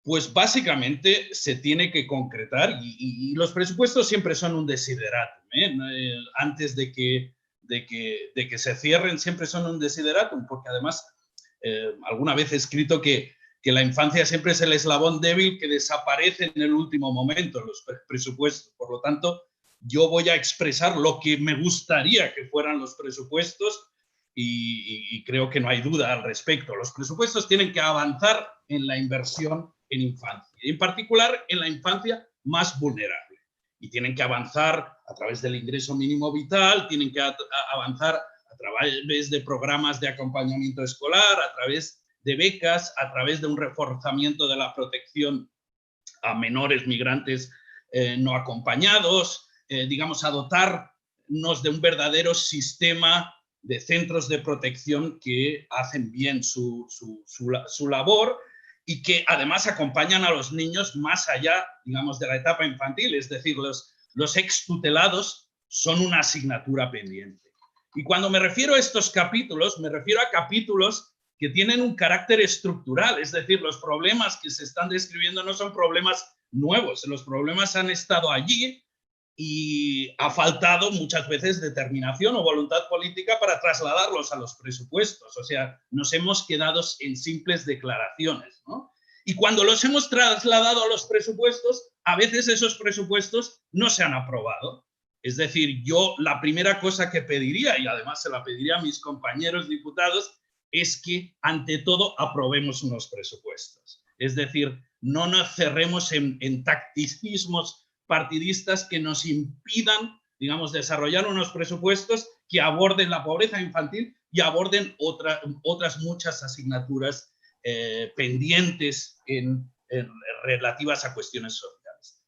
Pues básicamente se tiene que concretar y los presupuestos siempre son un desideratum, antes de que se cierren siempre son un desideratum, porque además alguna vez he escrito que la infancia siempre es el eslabón débil que desaparece en el último momento en los presupuestos. Por lo tanto, yo voy a expresar lo que me gustaría que fueran los presupuestos y creo que no hay duda al respecto. Los presupuestos tienen que avanzar en la inversión en infancia, en particular en la infancia más vulnerable. Y tienen que avanzar a través del ingreso mínimo vital, tienen que avanzar a través de programas de acompañamiento escolar, a través de becas, a través de un reforzamiento de la protección a menores migrantes no acompañados, digamos, a dotarnos de un verdadero sistema de centros de protección que hacen bien su labor y que además acompañan a los niños más allá, digamos, de la etapa infantil. Es decir, los extutelados son una asignatura pendiente. Y cuando me refiero a estos capítulos, me refiero a capítulos que tienen un carácter estructural. Es decir, los problemas que se están describiendo no son problemas nuevos. Los problemas han estado allí y ha faltado muchas veces determinación o voluntad política para trasladarlos a los presupuestos. O sea, nos hemos quedado en simples declaraciones, ¿no? Y cuando los hemos trasladado a los presupuestos, a veces esos presupuestos no se han aprobado. Es decir, yo la primera cosa que pediría, y además se la pediría a mis compañeros diputados, es que ante todo aprobemos unos presupuestos. Es decir, no nos cerremos en tacticismos partidistas que nos impidan, digamos, desarrollar unos presupuestos que aborden la pobreza infantil y aborden otras muchas asignaturas pendientes relativas a cuestiones sociales.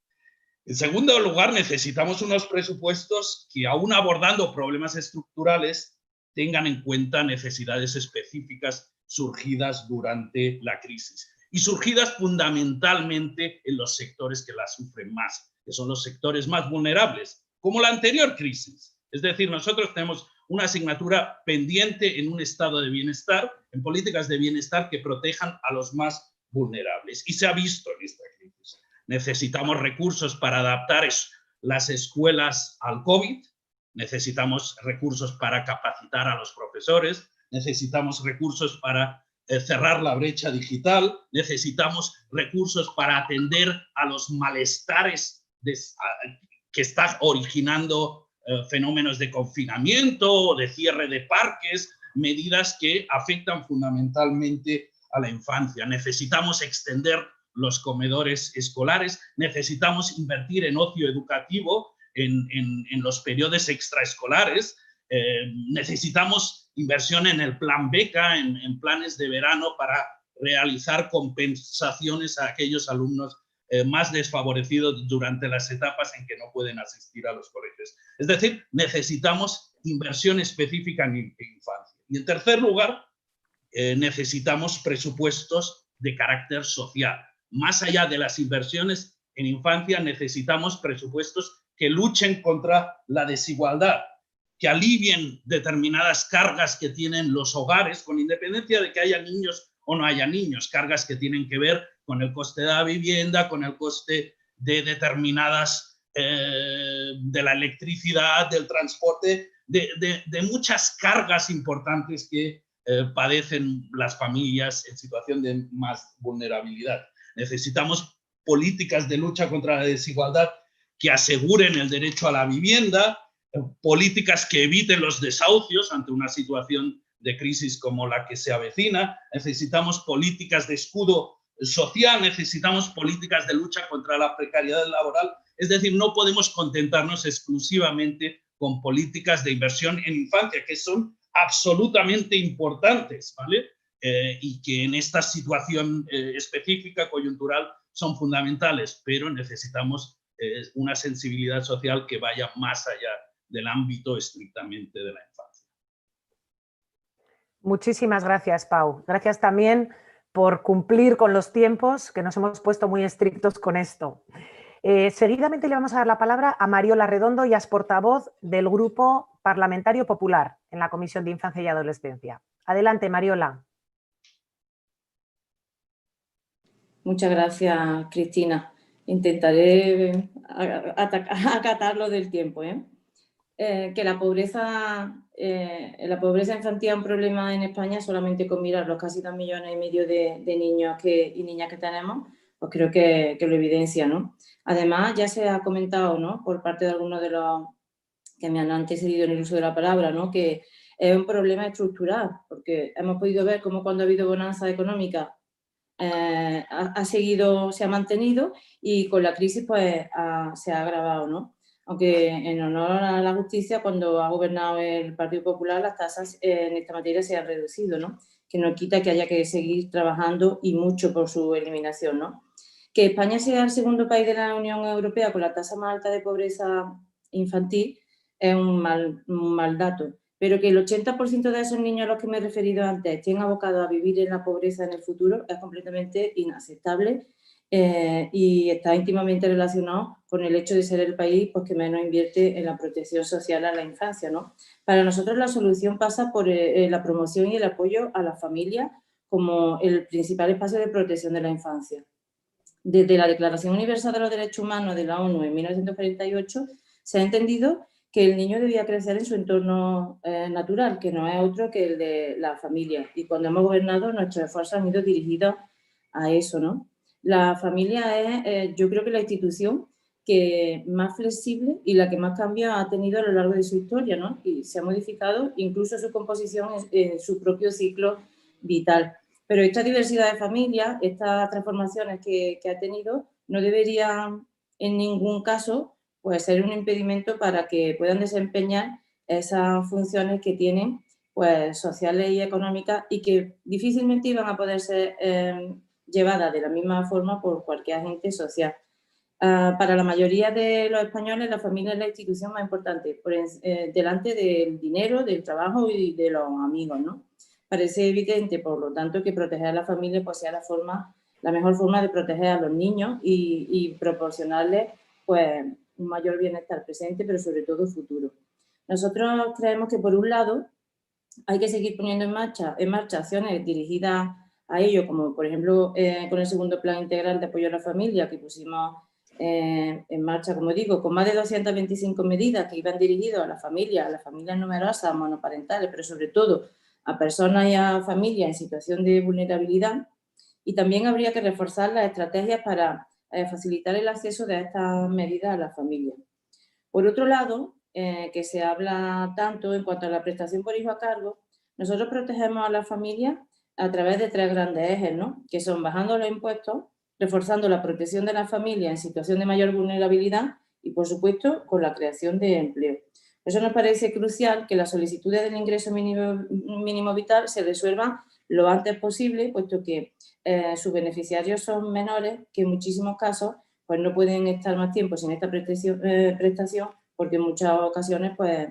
En segundo lugar, necesitamos unos presupuestos que, aún abordando problemas estructurales, tengan en cuenta necesidades específicas surgidas durante la crisis y surgidas fundamentalmente en los sectores que la sufren más, que son los sectores más vulnerables, como la anterior crisis. Es decir, nosotros tenemos una asignatura pendiente en un estado de bienestar, en políticas de bienestar que protejan a los más vulnerables. Y se ha visto en esta crisis. Necesitamos recursos para adaptar las escuelas al COVID, necesitamos recursos para capacitar a los profesores, necesitamos recursos para cerrar la brecha digital, necesitamos recursos para atender a los malestares que están originando fenómenos de confinamiento o de cierre de parques, medidas que afectan fundamentalmente a la infancia. Necesitamos extender los comedores escolares, necesitamos invertir en ocio educativo, en los periodos extraescolares, necesitamos inversión en el plan beca, en planes de verano para realizar compensaciones a aquellos alumnos más desfavorecidos durante las etapas en que no pueden asistir a los colegios. Es decir, necesitamos inversión específica en infancia. Y en tercer lugar, necesitamos presupuestos de carácter social. Más allá de las inversiones en infancia, necesitamos presupuestos que luchen contra la desigualdad, que alivien determinadas cargas que tienen los hogares, con independencia de que haya niños o no haya niños, cargas que tienen que ver con el coste de la vivienda, con el coste de determinadas, de la electricidad, del transporte, de muchas cargas importantes que padecen las familias en situación de más vulnerabilidad. Necesitamos políticas de lucha contra la desigualdad que aseguren el derecho a la vivienda, políticas que eviten los desahucios ante una situación de crisis como la que se avecina. Necesitamos políticas de escudo social, necesitamos políticas de lucha contra la precariedad laboral. Es decir, no podemos contentarnos exclusivamente con políticas de inversión en infancia, que son absolutamente importantes, ¿vale? Y que en esta situación específica, coyuntural, son fundamentales, pero necesitamos una sensibilidad social que vaya más allá del ámbito estrictamente de la infancia. Muchísimas gracias, Pau. Gracias también por cumplir con los tiempos, que nos hemos puesto muy estrictos con esto. Seguidamente le vamos a dar la palabra a Mariola Redondo, y es portavoz del Grupo Parlamentario Popular en la Comisión de Infancia y Adolescencia. Adelante, Mariola. Muchas gracias, Cristina. Intentaré acatarlo del tiempo. Que la pobreza infantil es un problema en España, solamente con mirar los casi 2,5 millones de niños y niñas que tenemos, pues creo que lo evidencia, ¿no? Además, ya se ha comentado, ¿no?, por parte de algunos de los que me han antecedido en el uso de la palabra, ¿no?, que es un problema estructural, porque hemos podido ver cómo cuando ha habido bonanza económica se ha mantenido, y con la crisis pues se ha agravado, ¿no? aunque en honor a la justicia, cuando ha gobernado el Partido Popular, las tasas en esta materia se han reducido, ¿no? Que no quita que haya que seguir trabajando y mucho por su eliminación, ¿no? Que España sea el segundo país de la Unión Europea con la tasa más alta de pobreza infantil es un mal dato, pero que el 80% de esos niños a los que me he referido antes estén abocados a vivir en la pobreza en el futuro es completamente inaceptable y está íntimamente relacionado con el hecho de ser el país pues, que menos invierte en la protección social a la infancia, ¿no? Para nosotros la solución pasa por la promoción y el apoyo a la familia como el principal espacio de protección de la infancia. Desde la Declaración Universal de los Derechos Humanos de la ONU en 1948 se ha entendido que el niño debía crecer en su entorno natural, que no es otro que el de la familia. Y cuando hemos gobernado, nuestros esfuerzos han ido dirigidos a eso, ¿no? La familia es, yo creo que la institución que más flexible y la que más cambios ha tenido a lo largo de su historia, ¿no? Y se ha modificado incluso su composición en su propio ciclo vital. Pero esta diversidad de familias, estas transformaciones que ha tenido, no deberían en ningún caso pues, ser un impedimento para que puedan desempeñar esas funciones que tienen pues, sociales y económicas y que difícilmente iban a poder ser llevadas de la misma forma por cualquier agente social. Para la mayoría de los españoles, la familia es la institución más importante, delante del dinero, del trabajo y de los amigos, ¿no? Parece evidente, por lo tanto, que proteger a la familia pues, sea la mejor forma de proteger a los niños y proporcionarles pues, un mayor bienestar presente, pero sobre todo futuro. Nosotros creemos que, por un lado, hay que seguir poniendo en marcha acciones dirigidas a ello, como por ejemplo con el segundo plan integral de apoyo a la familia que pusimos en marcha, como digo, con más de 225 medidas que iban dirigidas a las familias numerosas, monoparentales, pero sobre todo a personas y a familias en situación de vulnerabilidad. Y también habría que reforzar las estrategias para facilitar el acceso de estas medidas a las familias. Por otro lado, que se habla tanto en cuanto a la prestación por hijo a cargo, nosotros protegemos a las familias a través de 3 grandes ejes, ¿no? Que son bajando los impuestos, reforzando la protección de la familia en situación de mayor vulnerabilidad y, por supuesto, con la creación de empleo. Por eso nos parece crucial que las solicitudes del ingreso mínimo vital se resuelvan lo antes posible, puesto que sus beneficiarios son menores que en muchísimos casos pues no pueden estar más tiempo sin esta prestación porque en muchas ocasiones pues,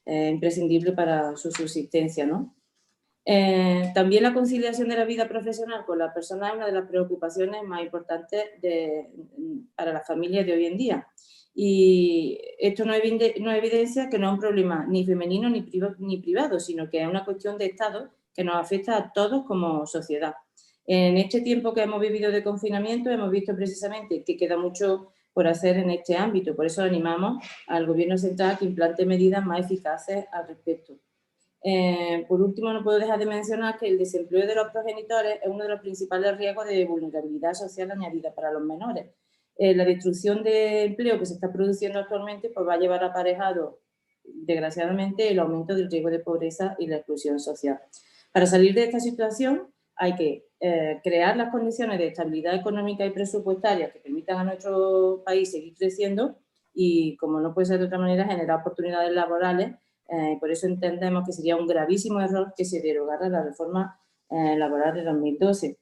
es imprescindible para su subsistencia, ¿no? También la conciliación de la vida profesional con la persona es una de las preocupaciones más importantes para las familias de hoy en día. Y esto no evidencia que no es un problema ni femenino ni privado, sino que es una cuestión de Estado que nos afecta a todos como sociedad. En este tiempo que hemos vivido de confinamiento hemos visto precisamente que queda mucho por hacer en este ámbito. Por eso animamos al Gobierno central a que implante medidas más eficaces al respecto. Por último, no puedo dejar de mencionar que el desempleo de los progenitores es uno de los principales riesgos de vulnerabilidad social añadida para los menores. La destrucción de empleo que se está produciendo actualmente pues, va a llevar aparejado, desgraciadamente, el aumento del riesgo de pobreza y la exclusión social. Para salir de esta situación hay que crear las condiciones de estabilidad económica y presupuestaria que permitan a nuestro país seguir creciendo y, como no puede ser de otra manera, generar oportunidades laborales. Por eso entendemos que sería un gravísimo error que se derogara la reforma laboral de 2012.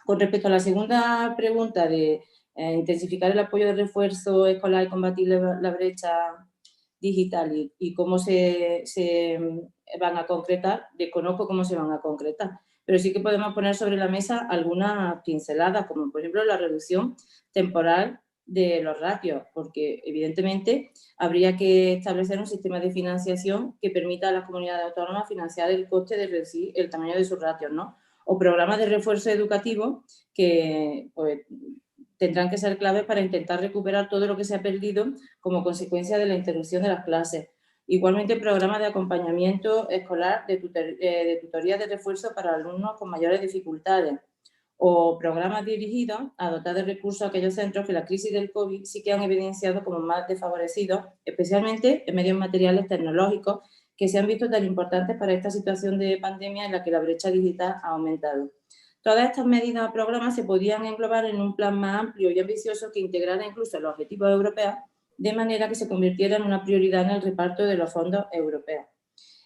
Con respecto a la segunda pregunta de intensificar el apoyo de refuerzo escolar y combatir la brecha digital y cómo se van a concretar, desconozco cómo se van a concretar, pero sí que podemos poner sobre la mesa algunas pinceladas, como por ejemplo la reducción temporal de los ratios, porque evidentemente habría que establecer un sistema de financiación que permita a las comunidades autónomas financiar el coste de reducir el tamaño de sus ratios, ¿no? O programas de refuerzo educativo que pues, tendrán que ser claves para intentar recuperar todo lo que se ha perdido como consecuencia de la interrupción de las clases. Igualmente, programas de acompañamiento escolar, de tutoría de refuerzo para alumnos con mayores dificultades o programas dirigidos a dotar de recursos a aquellos centros que la crisis del COVID sí que han evidenciado como más desfavorecidos, especialmente en medios materiales tecnológicos que se han visto tan importantes para esta situación de pandemia en la que la brecha digital ha aumentado. Todas estas medidas o programas se podían englobar en un plan más amplio y ambicioso que integrara incluso los objetivos europeos de manera que se convirtiera en una prioridad en el reparto de los fondos europeos.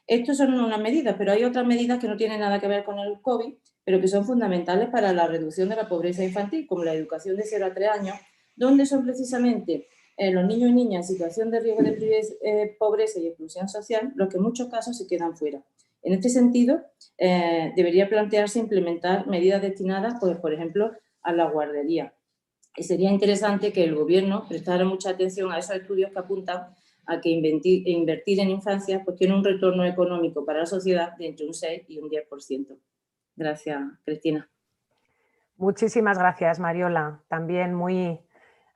Estos son unas medidas, pero hay otras medidas que no tienen nada que ver con el COVID, pero que son fundamentales para la reducción de la pobreza infantil, como la educación de 0 a 3 años, donde son precisamente los niños y niñas en situación de riesgo de pobreza y exclusión social los que en muchos casos se quedan fuera. En este sentido, debería plantearse implementar medidas destinadas, pues, por ejemplo, a la guardería. Y sería interesante que el Gobierno prestara mucha atención a esos estudios que apuntan a que invertir en infancia pues, tiene un retorno económico para la sociedad de entre un 6 y un 10%. Gracias, Cristina. Muchísimas gracias, Mariola. También muy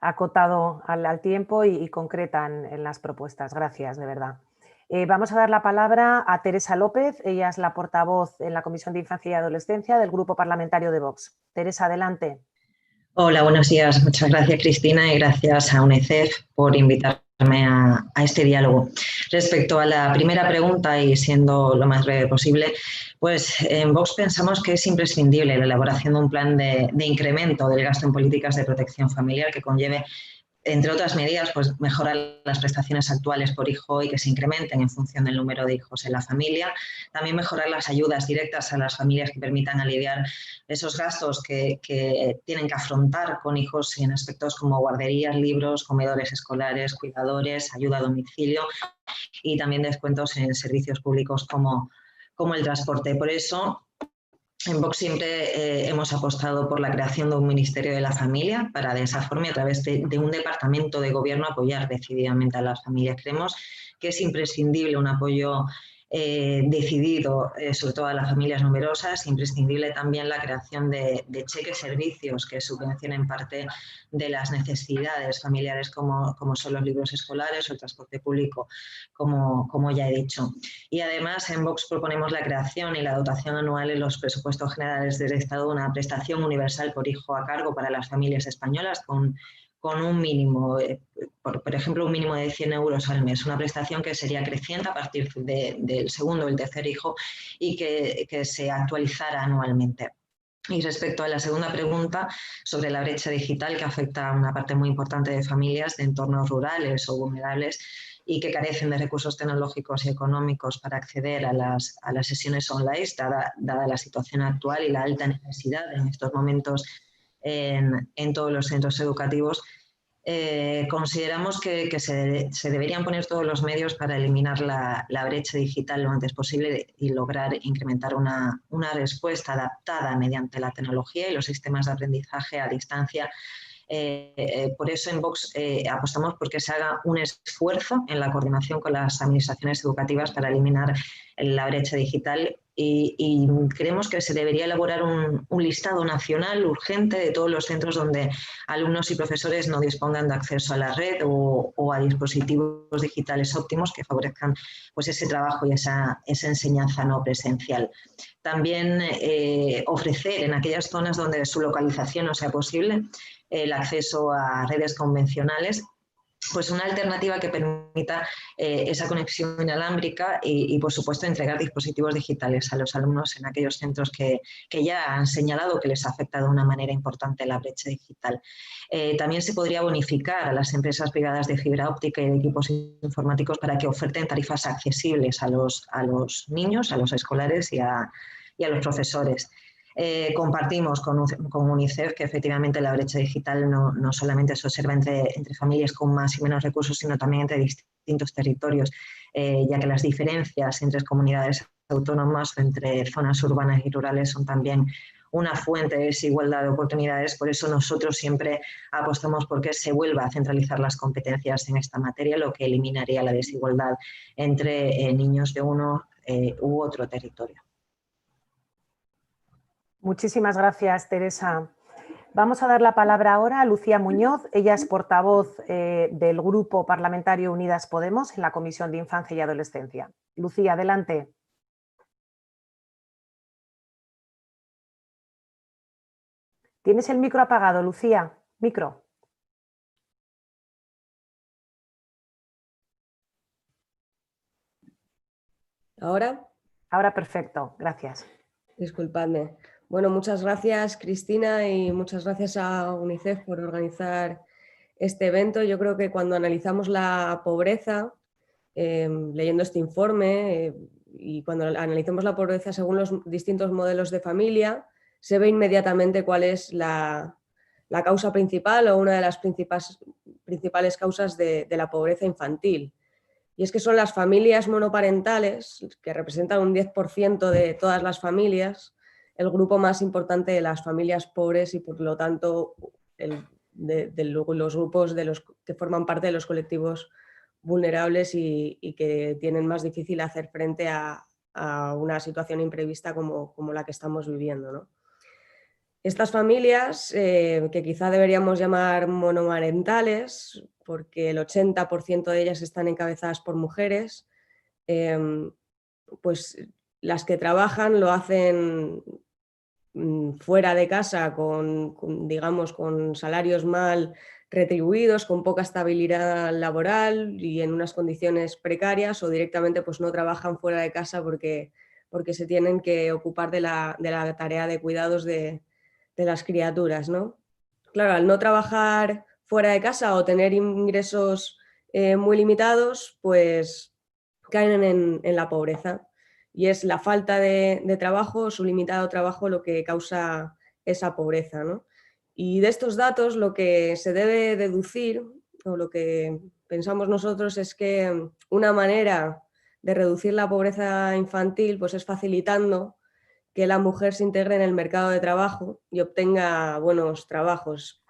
acotado al tiempo y concreta en las propuestas. Gracias, de verdad. Vamos a dar la palabra a Teresa López. Ella es la portavoz en la Comisión de Infancia y Adolescencia del Grupo Parlamentario de Vox. Teresa, adelante. Hola, buenos días. Muchas gracias, Cristina, y gracias a UNICEF por invitarme a este diálogo. Respecto a la primera pregunta, y siendo lo más breve posible, pues en Vox pensamos que es imprescindible la elaboración de un plan de incremento del gasto en políticas de protección familiar que conlleve, entre otras medidas, pues mejorar las prestaciones actuales por hijo y que se incrementen en función del número de hijos en la familia. También mejorar las ayudas directas a las familias que permitan aliviar esos gastos que tienen que afrontar con hijos en aspectos como guarderías, libros, comedores escolares, cuidadores, ayuda a domicilio y también descuentos en servicios públicos como el transporte. Por eso, en Vox siempre hemos apostado por la creación de un Ministerio de la Familia para de esa forma, a través de un departamento de gobierno, apoyar decididamente a las familias. Creemos que es imprescindible un apoyo decidido, sobre todo a las familias numerosas, imprescindible también la creación de cheques servicios que subvencionen parte de las necesidades familiares como son los libros escolares o el transporte público, como ya he dicho. Y además en Vox proponemos la creación y la dotación anual en los presupuestos generales del Estado de una prestación universal por hijo a cargo para las familias españolas con un mínimo, por ejemplo, un mínimo de 100 euros al mes, una prestación que sería creciente a partir del segundo o el tercer hijo y que se actualizara anualmente. Y respecto a la segunda pregunta sobre la brecha digital que afecta a una parte muy importante de familias de entornos rurales o vulnerables y que carecen de recursos tecnológicos y económicos para acceder a las sesiones online, dada la situación actual y la alta necesidad en estos momentos en todos los centros educativos, consideramos que se deberían poner todos los medios para eliminar la brecha digital lo antes posible y lograr incrementar una respuesta adaptada mediante la tecnología y los sistemas de aprendizaje a distancia. Por eso en Vox apostamos por que se haga un esfuerzo en la coordinación con las administraciones educativas para eliminar la brecha digital y creemos que se debería elaborar un listado nacional urgente de todos los centros donde alumnos y profesores no dispongan de acceso a la red o a dispositivos digitales óptimos que favorezcan pues, ese trabajo y esa enseñanza no presencial. También ofrecer en aquellas zonas donde su localización no sea posible el acceso a redes convencionales, pues una alternativa que permita esa conexión inalámbrica y, por supuesto, entregar dispositivos digitales a los alumnos en aquellos centros que ya han señalado que les afecta de una manera importante la brecha digital. También se podría bonificar a las empresas privadas de fibra óptica y de equipos informáticos para que oferten tarifas accesibles a los niños, a los escolares y a los profesores. Compartimos con UNICEF que efectivamente la brecha digital no solamente se observa entre familias con más y menos recursos, sino también entre distintos territorios, ya que las diferencias entre comunidades autónomas o entre zonas urbanas y rurales son también una fuente de desigualdad de oportunidades. Por eso nosotros siempre apostamos por que se vuelva a centralizar las competencias en esta materia, lo que eliminaría la desigualdad entre niños de uno u otro territorio. Muchísimas gracias, Teresa. Vamos a dar la palabra ahora a Lucía Muñoz. Ella es portavoz del Grupo Parlamentario Unidas Podemos en la Comisión de Infancia y Adolescencia. Lucía, adelante. Tienes el micro apagado, Lucía. Micro. ¿Ahora? Ahora perfecto, gracias. Disculpadme. Bueno, muchas gracias, Cristina, y muchas gracias a UNICEF por organizar este evento. Yo creo que cuando analizamos la pobreza, leyendo este informe y cuando analicemos la pobreza según los distintos modelos de familia, se ve inmediatamente cuál es la causa principal o una de las principales causas de la pobreza infantil. Y es que son las familias monoparentales, que representan un 10% de todas las familias, el grupo más importante de las familias pobres y por lo tanto los grupos que forman parte de los colectivos vulnerables y que tienen más difícil hacer frente a una situación imprevista como la que estamos viviendo, ¿no? Estas familias, que quizá deberíamos llamar monomarentales, porque el 80% de ellas están encabezadas por mujeres, pues las que trabajan lo hacen fuera de casa digamos, con salarios mal retribuidos, con poca estabilidad laboral y en unas condiciones precarias, o directamente pues no trabajan fuera de casa porque se tienen que ocupar de la tarea de cuidados de las criaturas, ¿no? Claro, al no trabajar fuera de casa o tener ingresos muy limitados, pues caen en la pobreza. Y es la falta de trabajo, su limitado trabajo, lo que causa esa pobreza, ¿no? Y de estos datos lo que se debe deducir, o lo que pensamos nosotros, es que una manera de reducir la pobreza infantil pues es facilitando que la mujer se integre en el mercado de trabajo y obtenga buenos trabajos.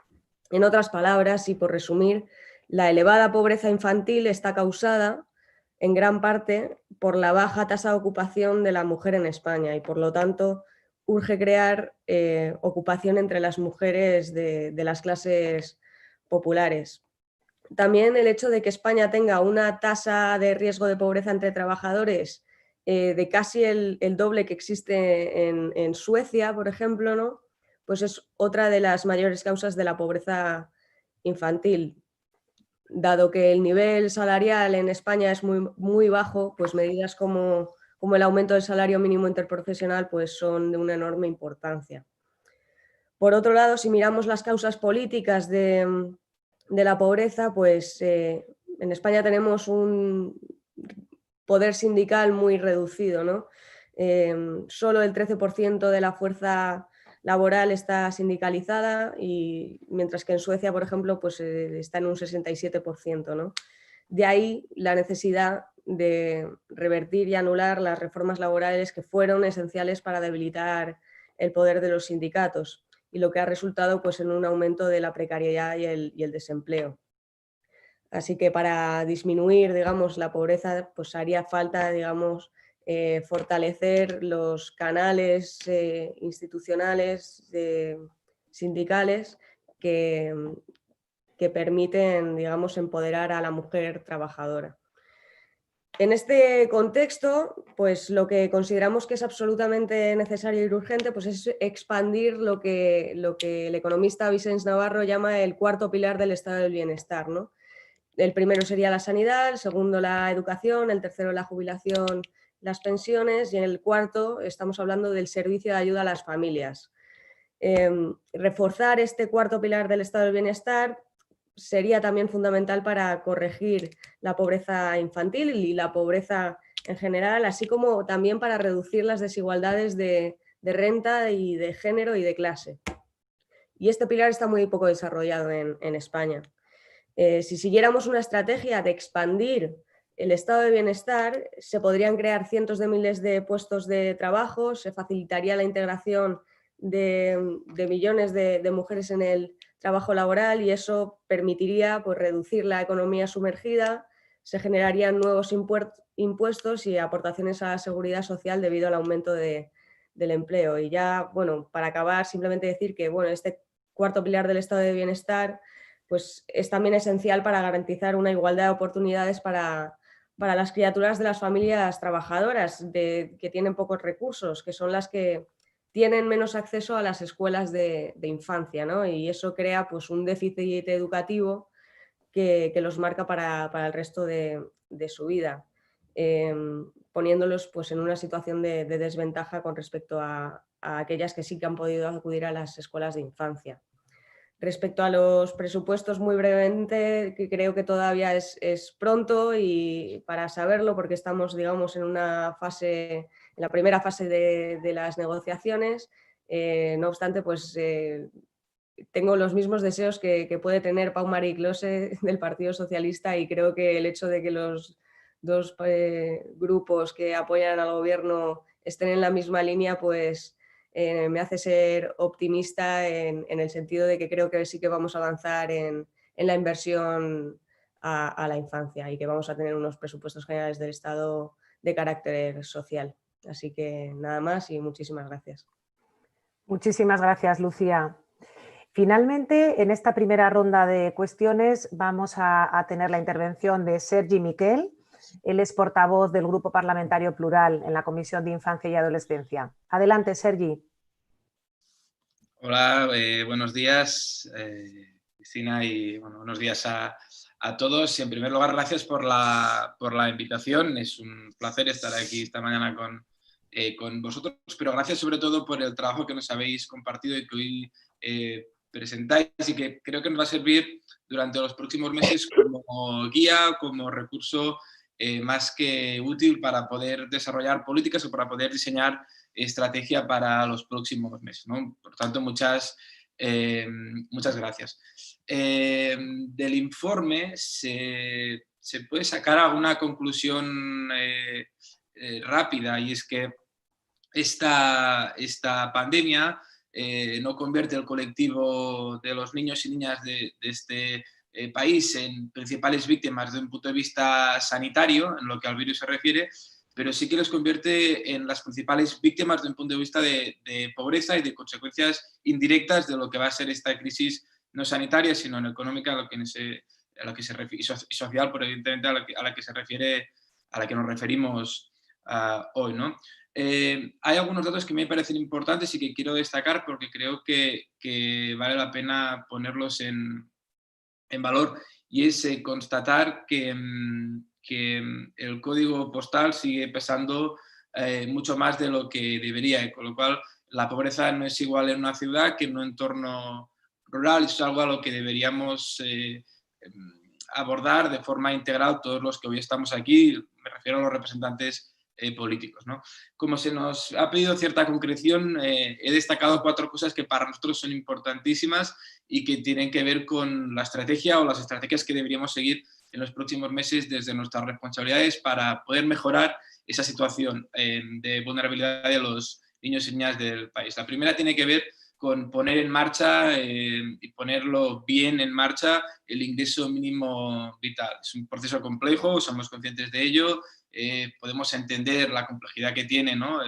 En otras palabras, y por resumir, la elevada pobreza infantil está causada en gran parte por la baja tasa de ocupación de la mujer en España y por lo tanto urge crear ocupación entre las mujeres de las clases populares. También el hecho de que España tenga una tasa de riesgo de pobreza entre trabajadores de casi el doble que existe en Suecia, por ejemplo, ¿no? Pues es otra de las mayores causas de la pobreza infantil. Dado que el nivel salarial en España es muy, muy bajo, pues medidas como el aumento del salario mínimo interprofesional pues son de una enorme importancia. Por otro lado, si miramos las causas políticas de la pobreza, pues en España tenemos un poder sindical muy reducido, ¿no? Solo el 13% de la fuerza laboral está sindicalizada, y mientras que en Suecia, por ejemplo, pues está en un 67%, ¿no? De ahí la necesidad de revertir y anular las reformas laborales que fueron esenciales para debilitar el poder de los sindicatos, y lo que ha resultado pues en un aumento de la precariedad y el desempleo. Así que para disminuir, digamos, la pobreza, pues haría falta, digamos, fortalecer los canales institucionales, sindicales, que permiten, digamos, empoderar a la mujer trabajadora. En este contexto, pues lo que consideramos que es absolutamente necesario y urgente pues es expandir lo que el economista Vicens Navarro llama el cuarto pilar del estado del bienestar, ¿no? El primero sería la sanidad, el segundo la educación, el tercero la jubilación, las pensiones, y en el cuarto estamos hablando del servicio de ayuda a las familias. Reforzar este cuarto pilar del estado del bienestar sería también fundamental para corregir la pobreza infantil y la pobreza en general, así como también para reducir las desigualdades de renta y de género y de clase. Y este pilar está muy poco desarrollado en España. Si siguiéramos una estrategia de expandir el estado de bienestar, se podrían crear cientos de miles de puestos de trabajo, se facilitaría la integración de millones de mujeres en el trabajo laboral, y eso permitiría pues, reducir la economía sumergida, se generarían nuevos impuestos y aportaciones a la seguridad social debido al aumento del empleo. Y ya, bueno, para acabar, simplemente decir que bueno, este cuarto pilar del estado de bienestar pues es también esencial para garantizar una igualdad de oportunidades para las criaturas de las familias trabajadoras que tienen pocos recursos, que son las que tienen menos acceso a las escuelas de infancia, ¿no? Y eso crea pues, un déficit educativo que los marca para el resto de su vida, poniéndolos pues, en una situación de desventaja con respecto a aquellas que sí que han podido acudir a las escuelas de infancia. Respecto a los presupuestos, muy brevemente, que creo que todavía es pronto y para saberlo, porque estamos, digamos, en la primera fase de las negociaciones. No obstante, pues tengo los mismos deseos que puede tener Pau-Marie Close del Partido Socialista, y creo que el hecho de que los dos grupos que apoyan al gobierno estén en la misma línea, pues me hace ser optimista en el sentido de que creo que sí que vamos a avanzar en la inversión a la infancia y que vamos a tener unos presupuestos generales del Estado de carácter social. Así que nada más y muchísimas gracias. Muchísimas gracias, Lucía. Finalmente, en esta primera ronda de cuestiones vamos a tener la intervención de Sergi Miquel. Él es portavoz del Grupo Parlamentario Plural en la Comisión de Infancia y Adolescencia. Adelante, Sergi. Hola, buenos días, Cristina, y bueno, buenos días a todos. En primer lugar, gracias por la invitación. Es un placer estar aquí esta mañana con vosotros, pero gracias sobre todo por el trabajo que nos habéis compartido y que hoy presentáis, y que creo que nos va a servir durante los próximos meses como guía, como recurso más que útil para poder desarrollar políticas o para poder diseñar estrategia para los próximos meses, ¿no? Por tanto, muchas gracias. Del informe se puede sacar alguna conclusión rápida, y es que esta pandemia no convierte el colectivo de los niños y niñas de este país en principales víctimas desde un punto de vista sanitario, en lo que al virus se refiere, pero sí que los convierte en las principales víctimas desde un punto de vista de pobreza y de consecuencias indirectas de lo que va a ser esta crisis no sanitaria, sino en económica, a lo que se refiere, y social, pero evidentemente a la que se refiere, a la que nos referimos hoy, ¿no? Hay algunos datos que me parecen importantes y que quiero destacar porque creo que vale la pena ponerlos en valor, y es constatar que el código postal sigue pesando mucho más de lo que debería, con lo cual la pobreza no es igual en una ciudad que en un entorno rural, y eso es algo a lo que deberíamos abordar de forma integral todos los que hoy estamos aquí. Me refiero a los representantes políticos, ¿no? Como se nos ha pedido cierta concreción, he destacado 4 cosas que para nosotros son importantísimas y que tienen que ver con la estrategia o las estrategias que deberíamos seguir en los próximos meses desde nuestras responsabilidades para poder mejorar esa situación de vulnerabilidad de los niños y niñas del país. La primera tiene que ver con poner en marcha y ponerlo bien en marcha el ingreso mínimo vital. Es un proceso complejo, somos conscientes de ello. Podemos entender la complejidad que tiene, ¿no?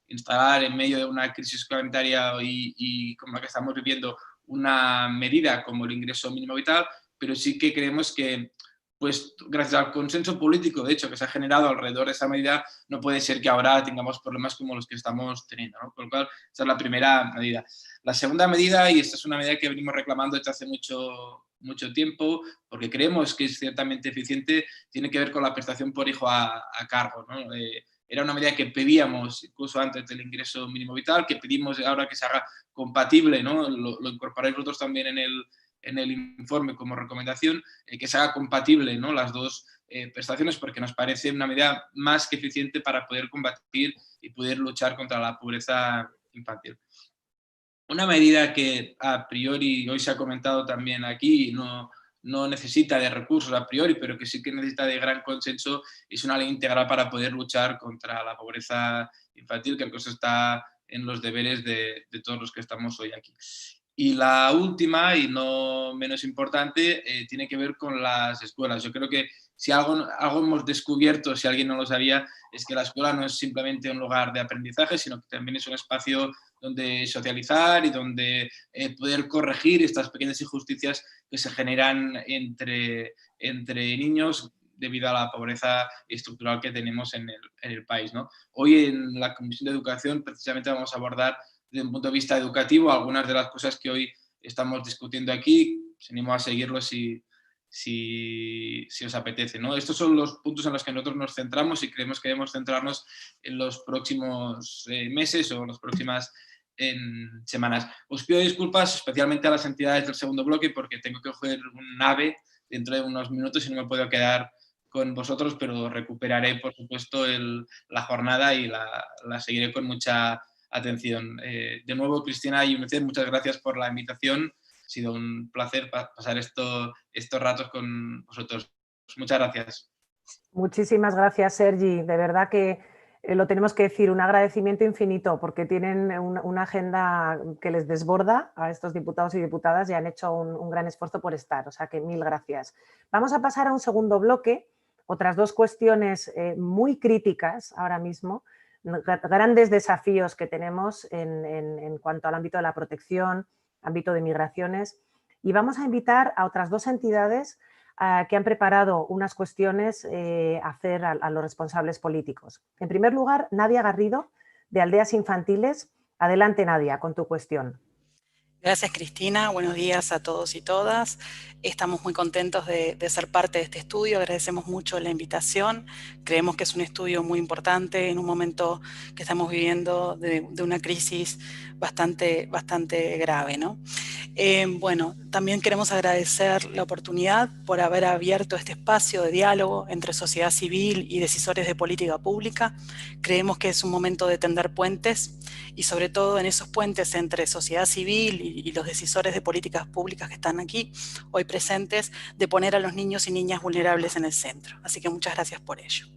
Instalar en medio de una crisis planetaria y como la que estamos viviendo una medida como el ingreso mínimo vital, pero sí que creemos que, pues, gracias al consenso político, de hecho, que se ha generado alrededor de esa medida, no puede ser que ahora tengamos problemas como los que estamos teniendo, ¿no? Por lo cual, esa es la primera medida. La segunda medida, y esta es una medida que venimos reclamando desde hace mucho tiempo, porque creemos que es ciertamente eficiente, tiene que ver con la prestación por hijo a cargo, ¿no? Era una medida que pedíamos incluso antes del ingreso mínimo vital, que pedimos ahora que se haga compatible, ¿no? Lo incorporáis vosotros también en el informe como recomendación, que se haga compatible, ¿no? Las dos prestaciones, porque nos parece una medida más que eficiente para poder combatir y poder luchar contra la pobreza infantil. Una medida que a priori hoy se ha comentado también aquí, no necesita de recursos a priori, pero que sí que necesita de gran consenso, es una ley integral para poder luchar contra la pobreza infantil, que eso está en los deberes de todos los que estamos hoy aquí. Y la última, y no menos importante, tiene que ver con las escuelas. Yo creo que si algo hemos descubierto, si alguien no lo sabía, es que la escuela no es simplemente un lugar de aprendizaje, sino que también es un espacio donde socializar y donde poder corregir estas pequeñas injusticias que se generan entre niños debido a la pobreza estructural que tenemos en el país, ¿no? Hoy en la Comisión de Educación precisamente vamos a abordar desde un punto de vista educativo algunas de las cosas que hoy estamos discutiendo aquí. Os animo a seguirlo si os apetece, ¿no? Estos son los puntos en los que nosotros nos centramos y creemos que debemos centrarnos en los próximos meses o en las próximas en semanas. Os pido disculpas especialmente a las entidades del segundo bloque porque tengo que coger un AVE dentro de unos minutos y no me puedo quedar con vosotros, pero recuperaré, por supuesto, la jornada y la seguiré con mucha atención. De nuevo, Cristina y UNICEF, muchas gracias por la invitación. Ha sido un placer pasar estos ratos con vosotros. Muchas gracias. Muchísimas gracias, Sergi. De verdad que lo tenemos que decir, un agradecimiento infinito porque tienen una agenda que les desborda a estos diputados y diputadas y han hecho un gran esfuerzo por estar, o sea que mil gracias. Vamos a pasar a un segundo bloque, otras dos cuestiones muy críticas ahora mismo, grandes desafíos que tenemos en cuanto al ámbito de la protección, ámbito de migraciones, y vamos a invitar a otras dos entidades que han preparado unas cuestiones a hacer a los responsables políticos. En primer lugar, Nadia Garrido, de Aldeas Infantiles. Adelante, Nadia, con tu cuestión. Gracias, Cristina. Buenos días a todos y todas. Estamos muy contentos de ser parte de este estudio. Agradecemos mucho la invitación. Creemos que es un estudio muy importante en un momento que estamos viviendo de una crisis bastante grave, ¿no? Bueno, también queremos agradecer la oportunidad por haber abierto este espacio de diálogo entre sociedad civil y decisores de política pública. Creemos que es un momento de tender puentes y sobre todo en esos puentes entre sociedad civil y los decisores de políticas públicas que están aquí hoy presentes, de poner a los niños y niñas vulnerables en el centro. Así que muchas gracias por ello.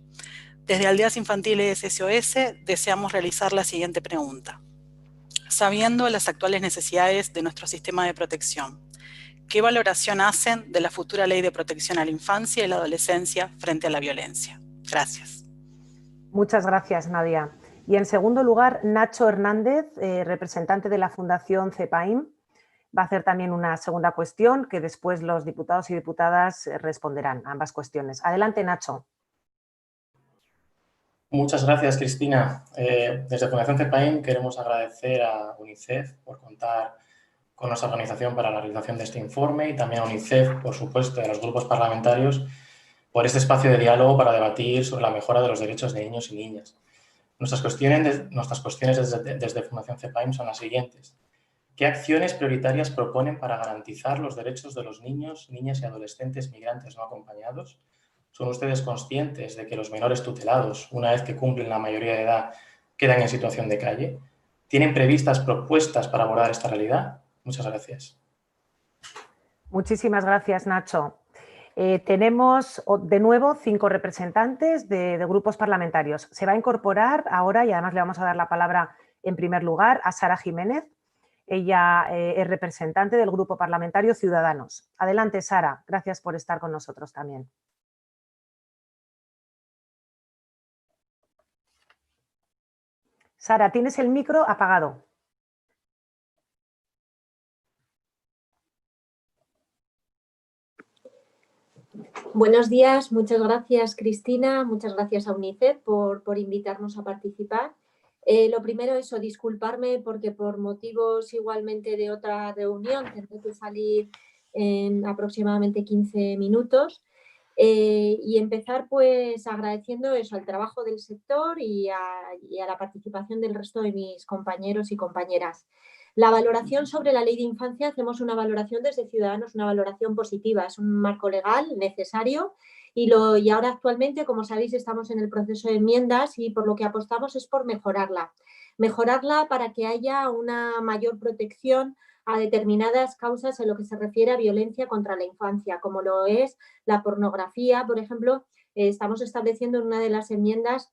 Desde Aldeas Infantiles SOS deseamos realizar la siguiente pregunta. Sabiendo las actuales necesidades de nuestro sistema de protección, ¿qué valoración hacen de la futura ley de protección a la infancia y la adolescencia frente a la violencia? Gracias. Muchas gracias, Nadia. Y en segundo lugar, Nacho Hernández, representante de la Fundación CEPAIM, va a hacer también una segunda cuestión que después los diputados y diputadas responderán a ambas cuestiones. Adelante, Nacho. Muchas gracias, Cristina. Desde Fundación CEPAIM queremos agradecer a UNICEF por contar con nuestra organización para la realización de este informe y también a UNICEF, por supuesto, y a los grupos parlamentarios por este espacio de diálogo para debatir sobre la mejora de los derechos de niños y niñas. Nuestras cuestiones desde Fundación CEPAIM son las siguientes. ¿Qué acciones prioritarias proponen para garantizar los derechos de los niños, niñas y adolescentes migrantes no acompañados? ¿Son ustedes conscientes de que los menores tutelados, una vez que cumplen la mayoría de edad, quedan en situación de calle? ¿Tienen previstas propuestas para abordar esta realidad? Muchas gracias. Muchísimas gracias, Nacho. Tenemos de nuevo 5 representantes de grupos parlamentarios. Se va a incorporar ahora, y además le vamos a dar la palabra en primer lugar a Sara Jiménez. Ella es representante del Grupo Parlamentario Ciudadanos. Adelante, Sara. Gracias por estar con nosotros también. Sara, tienes el micro apagado. Buenos días, muchas gracias, Cristina, muchas gracias a UNICEF por invitarnos a participar. Lo primero es disculparme porque por motivos igualmente de otra reunión tendré que salir en aproximadamente 15 minutos. Y empezar pues agradeciendo eso, al trabajo del sector y a la participación del resto de mis compañeros y compañeras. La valoración sobre la ley de infancia, hacemos una valoración desde Ciudadanos, una valoración positiva, es un marco legal necesario y ahora actualmente, como sabéis, estamos en el proceso de enmiendas y por lo que apostamos es por mejorarla. Mejorarla para que haya una mayor protección a determinadas causas en lo que se refiere a violencia contra la infancia, como lo es la pornografía, por ejemplo. Estamos estableciendo en una de las enmiendas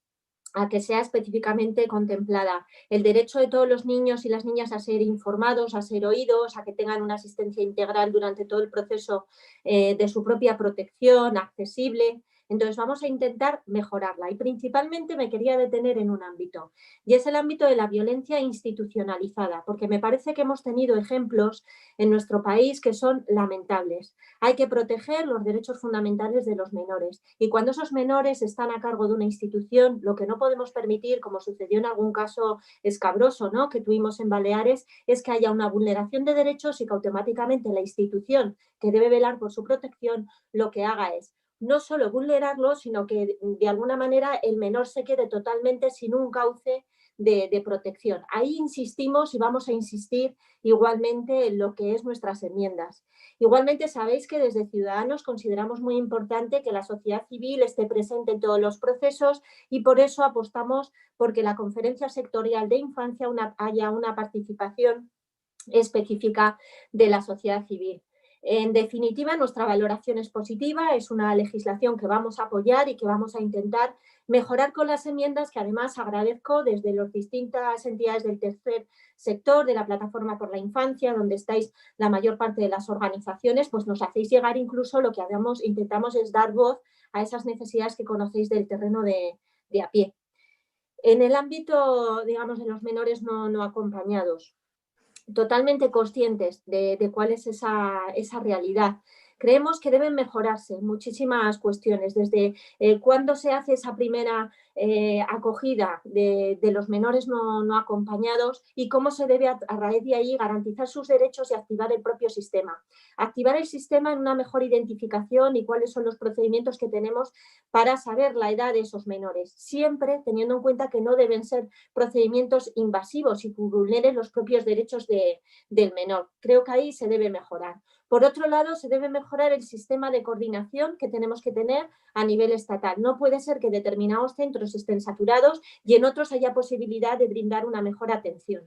a que sea específicamente contemplada el derecho de todos los niños y las niñas a ser informados, a ser oídos, a que tengan una asistencia integral durante todo el proceso de su propia protección, accesible. Entonces vamos a intentar mejorarla y principalmente me quería detener en un ámbito y es el ámbito de la violencia institucionalizada, porque me parece que hemos tenido ejemplos en nuestro país que son lamentables. Hay que proteger los derechos fundamentales de los menores y cuando esos menores están a cargo de una institución, lo que no podemos permitir, como sucedió en algún caso escabroso, ¿no?, que tuvimos en Baleares, es que haya una vulneración de derechos y que automáticamente la institución que debe velar por su protección lo que haga es no solo vulnerarlo, sino que de alguna manera el menor se quede totalmente sin un cauce de protección. Ahí insistimos y vamos a insistir igualmente en lo que es nuestras enmiendas. Igualmente sabéis que desde Ciudadanos consideramos muy importante que la sociedad civil esté presente en todos los procesos y por eso apostamos porque la Conferencia Sectorial de Infancia haya una participación específica de la sociedad civil. En definitiva, nuestra valoración es positiva, es una legislación que vamos a apoyar y que vamos a intentar mejorar con las enmiendas que además agradezco desde las distintas entidades del tercer sector, de la Plataforma por la Infancia, donde estáis la mayor parte de las organizaciones, pues nos hacéis llegar incluso lo que intentamos es dar voz a esas necesidades que conocéis del terreno de a pie. En el ámbito, digamos, de los menores no acompañados, totalmente conscientes de cuál es esa realidad. Creemos que deben mejorarse muchísimas cuestiones, desde cuándo se hace esa primera acogida de los menores no acompañados y cómo se debe a raíz de ahí garantizar sus derechos y activar el propio sistema. Activar el sistema en una mejor identificación y cuáles son los procedimientos que tenemos para saber la edad de esos menores, siempre teniendo en cuenta que no deben ser procedimientos invasivos y que vulneren los propios derechos del menor. Creo que ahí se debe mejorar. Por otro lado, se debe mejorar el sistema de coordinación que tenemos que tener a nivel estatal. No puede ser que determinados centros estén saturados y en otros haya posibilidad de brindar una mejor atención.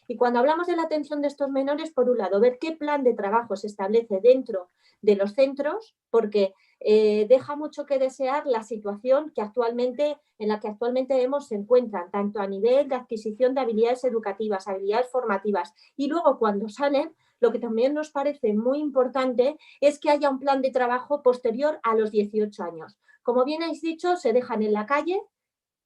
Y cuando hablamos de la atención de estos menores, por un lado, ver qué plan de trabajo se establece dentro de los centros, porque deja mucho que desear la situación en la que actualmente vemos se encuentran, tanto a nivel de adquisición de habilidades educativas, habilidades formativas, y luego cuando salen, lo que también nos parece muy importante es que haya un plan de trabajo posterior a los 18 años. Como bien habéis dicho, se dejan en la calle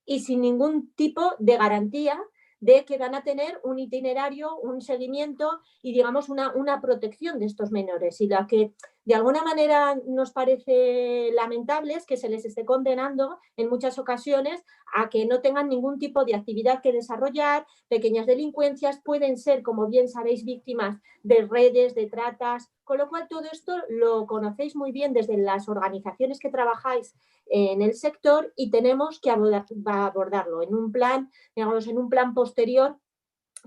y sin ningún tipo de garantía de que van a tener un itinerario, un seguimiento y, digamos, una protección de estos menores. Y lo que de alguna manera nos parece lamentable es que se les esté condenando en muchas ocasiones a que no tengan ningún tipo de actividad que desarrollar, pequeñas delincuencias, pueden ser, como bien sabéis, víctimas de redes, de tratas, con lo cual todo esto lo conocéis muy bien desde las organizaciones que trabajáis en el sector y tenemos que abordarlo en un plan, digamos, en un plan posterior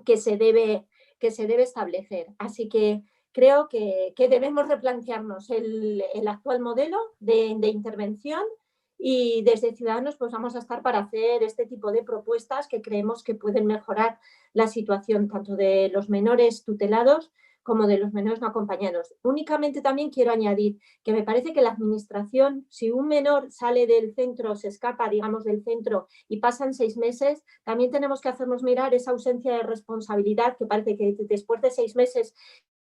que se debe establecer. Así que creo que debemos replantearnos el actual modelo de intervención y desde Ciudadanos pues vamos a estar para hacer este tipo de propuestas que creemos que pueden mejorar la situación tanto de los menores tutelados como de los menores no acompañados. Únicamente también quiero añadir que me parece que la administración, si un menor sale del centro, se escapa, digamos, del centro y pasan 6 meses, también tenemos que hacernos mirar esa ausencia de responsabilidad que parece que después de 6 meses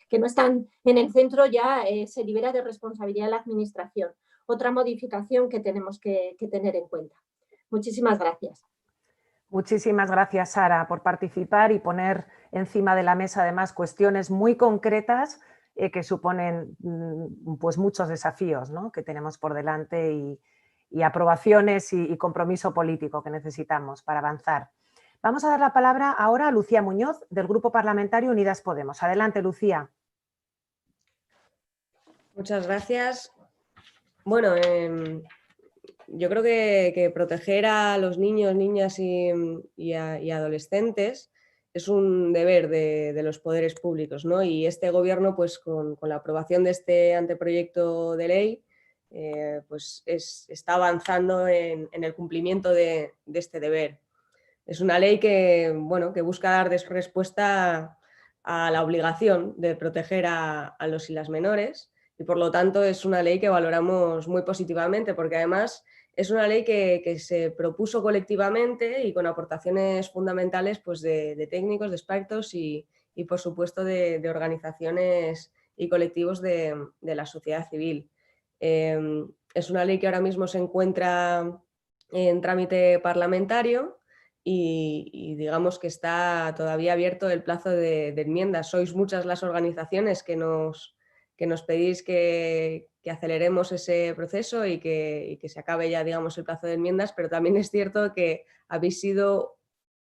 que no están en el centro ya se libera de responsabilidad la administración. Otra modificación que tenemos que tener en cuenta. Muchísimas gracias. Muchísimas gracias, Sara, por participar y poner encima de la mesa, además, cuestiones muy concretas que suponen pues, muchos desafíos, ¿no?, que tenemos por delante y aprobaciones y compromiso político que necesitamos para avanzar. Vamos a dar la palabra ahora a Lucía Muñoz, del Grupo Parlamentario Unidas Podemos. Adelante, Lucía. Muchas gracias. Bueno, yo creo que proteger a los niños, niñas y adolescentes es un deber de los poderes públicos, ¿no? Y este gobierno, pues con la aprobación de este anteproyecto de ley, pues está avanzando en el cumplimiento de este deber. Es una ley que busca dar respuesta a la obligación de proteger a los y las menores y por lo tanto es una ley que valoramos muy positivamente porque además es una ley que se propuso colectivamente y con aportaciones fundamentales pues, de técnicos, de expertos y por supuesto de organizaciones y colectivos de la sociedad civil. Es una ley que ahora mismo se encuentra en trámite parlamentario y digamos que está todavía abierto el plazo de enmiendas. Sois muchas las organizaciones que nos pedís que aceleremos ese proceso y que se acabe ya, digamos, el plazo de enmiendas, pero también es cierto que habéis sido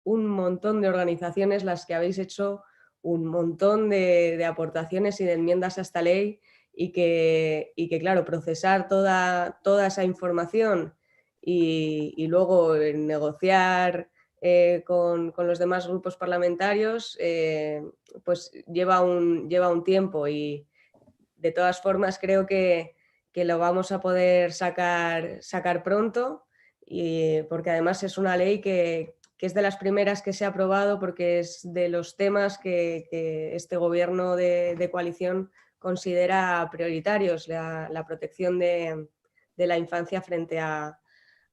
un montón de organizaciones las que habéis hecho un montón de aportaciones y de enmiendas a esta ley y que claro, procesar toda esa información y luego negociar con los demás grupos parlamentarios, pues lleva un tiempo, y de todas formas creo que lo vamos a poder sacar pronto, y porque además es una ley que es de las primeras que se ha aprobado, porque es de los temas que este gobierno de coalición considera prioritarios, la protección de la infancia frente a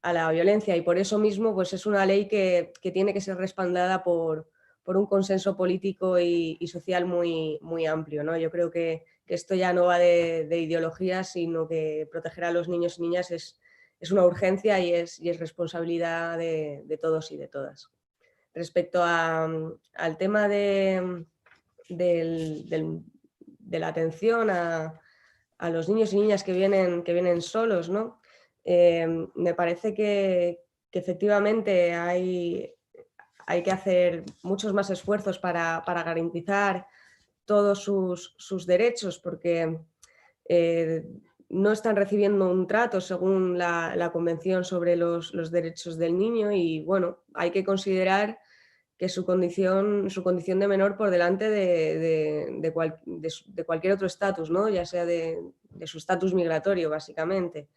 la violencia, y por eso mismo pues es una ley que tiene que ser respaldada por un consenso político y social muy amplio, ¿no? Yo creo que esto ya no va de ideología, sino que proteger a los niños y niñas es una urgencia y es responsabilidad de todos y de todas. Respecto al tema de la atención a los niños y niñas que vienen solos, ¿no? Me parece que efectivamente hay que hacer muchos más esfuerzos para garantizar todos sus derechos, porque no están recibiendo un trato según la Convención sobre los Derechos del Niño, y bueno, hay que considerar que su condición de menor por delante de cualquier otro estatus, ¿no? Ya sea de su estatus migratorio, básicamente.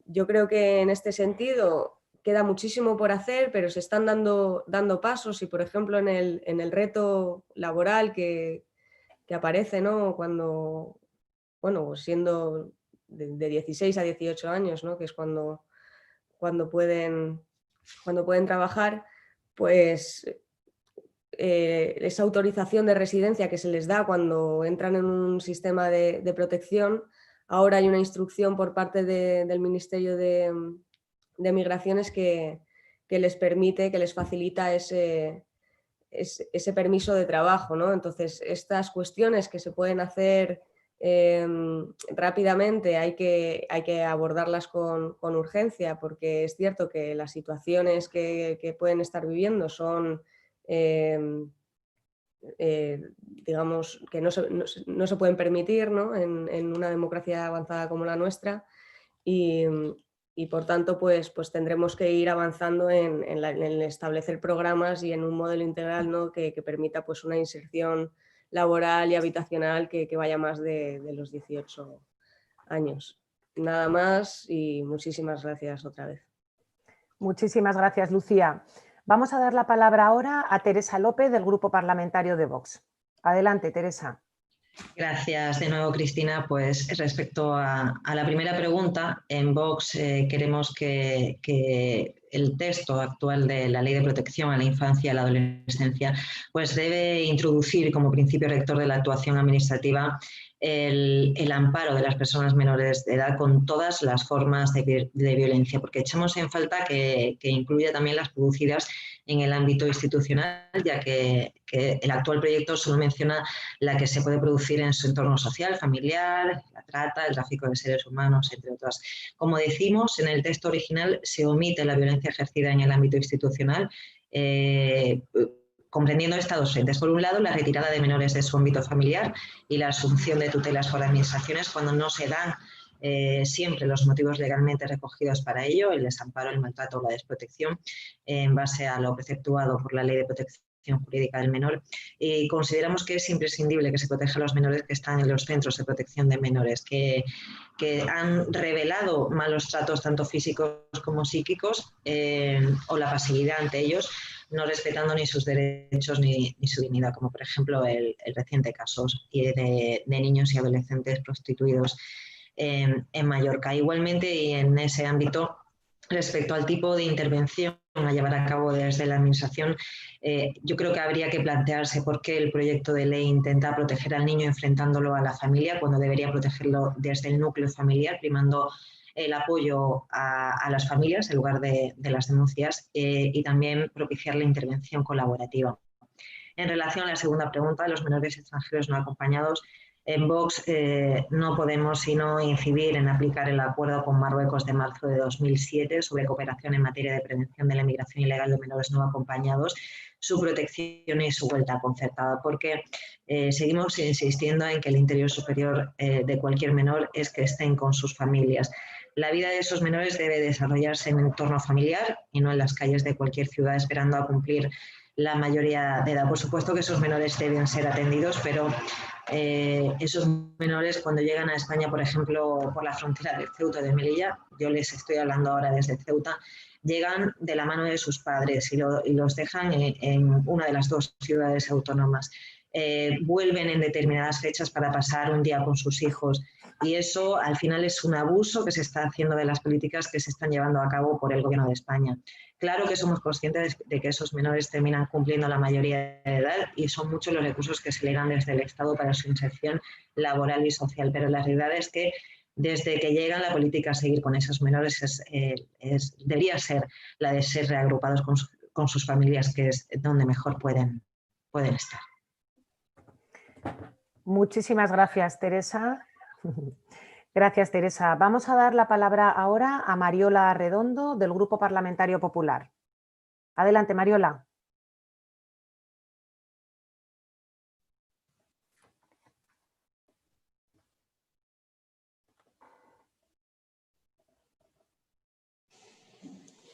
Yo creo que en este sentido queda muchísimo por hacer, pero se están dando pasos, y por ejemplo en el reto laboral que aparece, ¿no? Cuando, bueno, siendo de 16 a 18 años, ¿no? Que es cuando pueden trabajar, pues esa autorización de residencia que se les da cuando entran en un sistema de protección. Ahora hay una instrucción por parte del Ministerio de Migraciones que les permite, que les facilita ese permiso de trabajo, ¿no? Entonces, estas cuestiones que se pueden hacer rápidamente hay que abordarlas con urgencia, porque es cierto que las situaciones que pueden estar viviendo son, digamos, que no se pueden permitir, ¿no? en una democracia avanzada como la nuestra, y por tanto pues tendremos que ir avanzando en establecer programas y en un modelo integral, ¿no? que permita pues una inserción laboral y habitacional que vaya más de los 18 años. Nada más, y muchísimas gracias otra vez. Muchísimas gracias, Lucía. Vamos a dar la palabra ahora a Teresa López, del Grupo Parlamentario de Vox. Adelante, Teresa. Gracias de nuevo, Cristina. Pues respecto a la primera pregunta, en Vox queremos que el texto actual de la Ley de Protección a la Infancia y a la Adolescencia pues debe introducir como principio rector de la actuación administrativa el amparo de las personas menores de edad con todas las formas de violencia, porque echamos en falta que incluya también las producidas en el ámbito institucional, ya que el actual proyecto solo menciona la que se puede producir en su entorno social, familiar, la trata, el tráfico de seres humanos, entre otras. Como decimos, en el texto original se omite la violencia ejercida en el ámbito institucional, comprendiendo estas dos frentes. Por un lado, la retirada de menores de su ámbito familiar y la asunción de tutelas por administraciones cuando no se dan siempre los motivos legalmente recogidos para ello, el desamparo, el maltrato o la desprotección, en base a lo preceptuado por la Ley de Protección Jurídica del Menor. Y consideramos que es imprescindible que se proteja a los menores que están en los centros de protección de menores, que han revelado malos tratos tanto físicos como psíquicos, o la pasividad ante ellos, no respetando ni sus derechos ni su dignidad, como por ejemplo el reciente caso de niños y adolescentes prostituidos en Mallorca. Igualmente, y en ese ámbito, respecto al tipo de intervención a llevar a cabo desde la Administración, yo creo que habría que plantearse por qué el proyecto de ley intenta proteger al niño enfrentándolo a la familia, cuando debería protegerlo desde el núcleo familiar, primando el apoyo a las familias en lugar de las denuncias, y también propiciar la intervención colaborativa. En relación a la segunda pregunta de los menores extranjeros no acompañados, en Vox no podemos sino incidir en aplicar el acuerdo con Marruecos de marzo de 2007 sobre cooperación en materia de prevención de la inmigración ilegal de menores no acompañados, su protección y su vuelta concertada, porque seguimos insistiendo en que el interés superior de cualquier menor es que estén con sus familias. La vida de esos menores debe desarrollarse en el entorno familiar y no en las calles de cualquier ciudad esperando a cumplir la mayoría de edad. Por supuesto que esos menores deben ser atendidos, pero esos menores cuando llegan a España, por ejemplo, por la frontera de Ceuta de Melilla, yo les estoy hablando ahora desde Ceuta, llegan de la mano de sus padres y los dejan en una de las dos ciudades autónomas. Vuelven en determinadas fechas para pasar un día con sus hijos y eso al final es un abuso que se está haciendo de las políticas que se están llevando a cabo por el Gobierno de España. Claro que somos conscientes de que esos menores terminan cumpliendo la mayoría de edad y son muchos los recursos que se le dan desde el Estado para su inserción laboral y social, pero la realidad es que desde que llegan la política a seguir con esos menores debería ser la de ser reagrupados con sus familias, que es donde mejor pueden estar. Muchísimas gracias, Teresa. Gracias, Teresa. Vamos a dar la palabra ahora a Mariola Redondo, del Grupo Parlamentario Popular. Adelante, Mariola.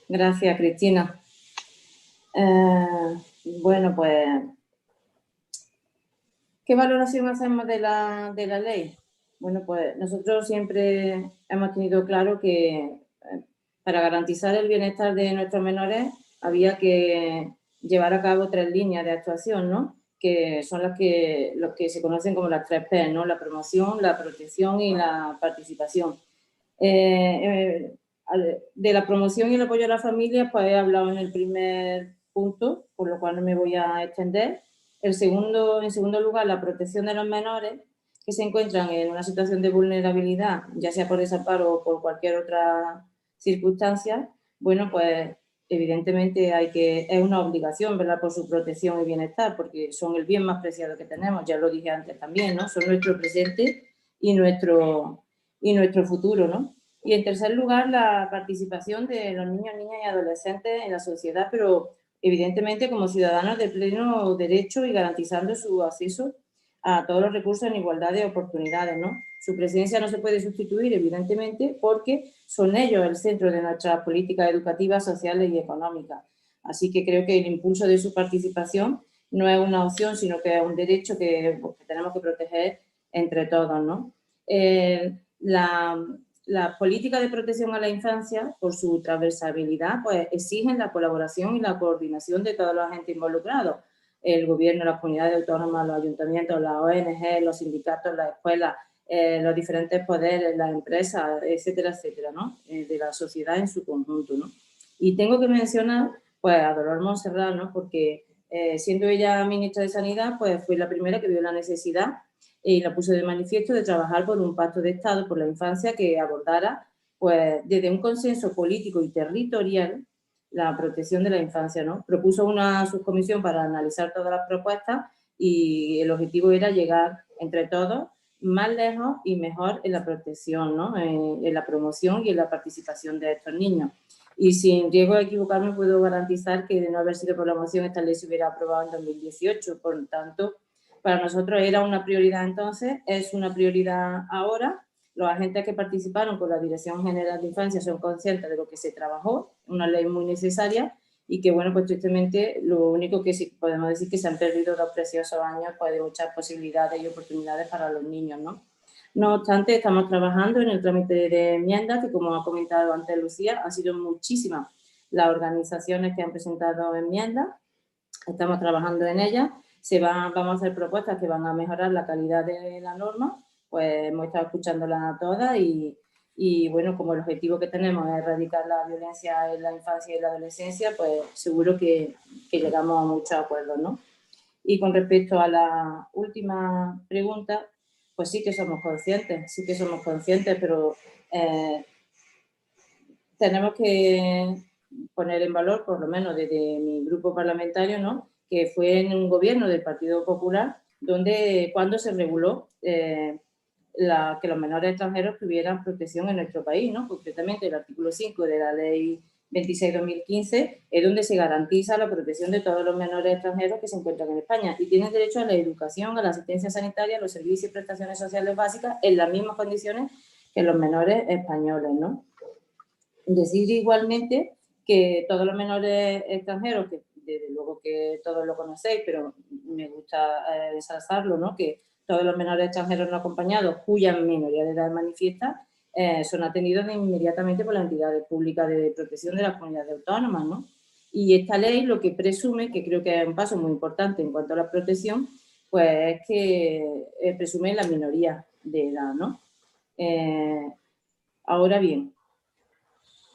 Gracias, Cristina. Bueno, pues, ¿qué valoración hacemos de la ley? Bueno, pues nosotros siempre hemos tenido claro que para garantizar el bienestar de nuestros menores había que llevar a cabo 3 líneas de actuación, ¿no? Que son los que se conocen como las 3 P, ¿no? La promoción, la protección y la participación. De la promoción y el apoyo a la familia, pues he hablado en el primer punto, por lo cual no me voy a extender. En segundo lugar, la protección de los menores que se encuentran en una situación de vulnerabilidad, ya sea por desamparo o por cualquier otra circunstancia. Bueno, pues evidentemente es una obligación velar por su protección y bienestar, porque son el bien más preciado que tenemos, ya lo dije antes también, ¿no? Son nuestro presente y nuestro futuro, ¿no? Y en tercer lugar, la participación de los niños, niñas y adolescentes en la sociedad, pero evidentemente como ciudadanos de pleno derecho y garantizando su acceso a todos los recursos en igualdad de oportunidades, ¿no? Su presencia no se puede sustituir, evidentemente, porque son ellos el centro de nuestras políticas educativas, sociales y económicas. Así que creo que el impulso de su participación no es una opción, sino que es un derecho que tenemos que proteger entre todos, ¿no? La política de protección a la infancia, por su transversalidad, pues exigen la colaboración y la coordinación de todos los agentes involucrados. El gobierno, las comunidades autónomas, los ayuntamientos, las ONG, los sindicatos, las escuelas, los diferentes poderes, las empresas, etcétera, etcétera, ¿no? De la sociedad en su conjunto, ¿no? Y tengo que mencionar, pues, a Dolores Montserrat, ¿no? Porque siendo ella ministra de Sanidad, pues fue la primera que vio la necesidad y la puso de manifiesto de trabajar por un pacto de Estado por la infancia que abordara, pues, desde un consenso político y territorial la protección de la infancia, ¿no? Propuso una subcomisión para analizar todas las propuestas y el objetivo era llegar entre todos más lejos y mejor en la protección, ¿no? En la promoción y en la participación de estos niños. Y sin riesgo de equivocarme, puedo garantizar que de no haber sido por la moción, esta ley se hubiera aprobado en 2018. Por lo tanto, para nosotros era una prioridad entonces, es una prioridad ahora. Los agentes que participaron con la Dirección General de Infancia son conscientes de lo que se trabajó, una ley muy necesaria y que, bueno, pues tristemente lo único que sí podemos decir que se han perdido 2 preciosos años, pues, de muchas posibilidades y oportunidades para los niños, ¿no? No obstante, estamos trabajando en el trámite de enmiendas, que como ha comentado antes Lucía, han sido muchísimas las organizaciones que han presentado enmiendas, estamos trabajando en ellas, vamos a hacer propuestas que van a mejorar la calidad de la norma. Pues hemos estado escuchándolas a todas y bueno, como el objetivo que tenemos es erradicar la violencia en la infancia y la adolescencia, pues seguro que llegamos a muchos acuerdos, ¿no? Y con respecto a la última pregunta, pues sí que somos conscientes, pero tenemos que poner en valor, por lo menos desde mi grupo parlamentario, ¿no? Que fue en un gobierno del Partido Popular cuando se reguló que los menores extranjeros tuvieran protección en nuestro país, ¿no? Concretamente el artículo 5 de la Ley 26/2015 es donde se garantiza la protección de todos los menores extranjeros que se encuentran en España y tienen derecho a la educación, a la asistencia sanitaria, a los servicios y prestaciones sociales básicas en las mismas condiciones que los menores españoles, ¿no? Decir igualmente que todos los menores extranjeros, que desde luego que todos lo conocéis, pero me gusta ensalzarlo, ¿no? Que todos los menores extranjeros no acompañados cuya minoría de edad manifiesta son atendidos inmediatamente por las entidades públicas de protección de las comunidades autónomas, ¿no? Y esta ley lo que presume, que creo que es un paso muy importante en cuanto a la protección, pues es que presume la minoría de edad, ¿no? Ahora bien,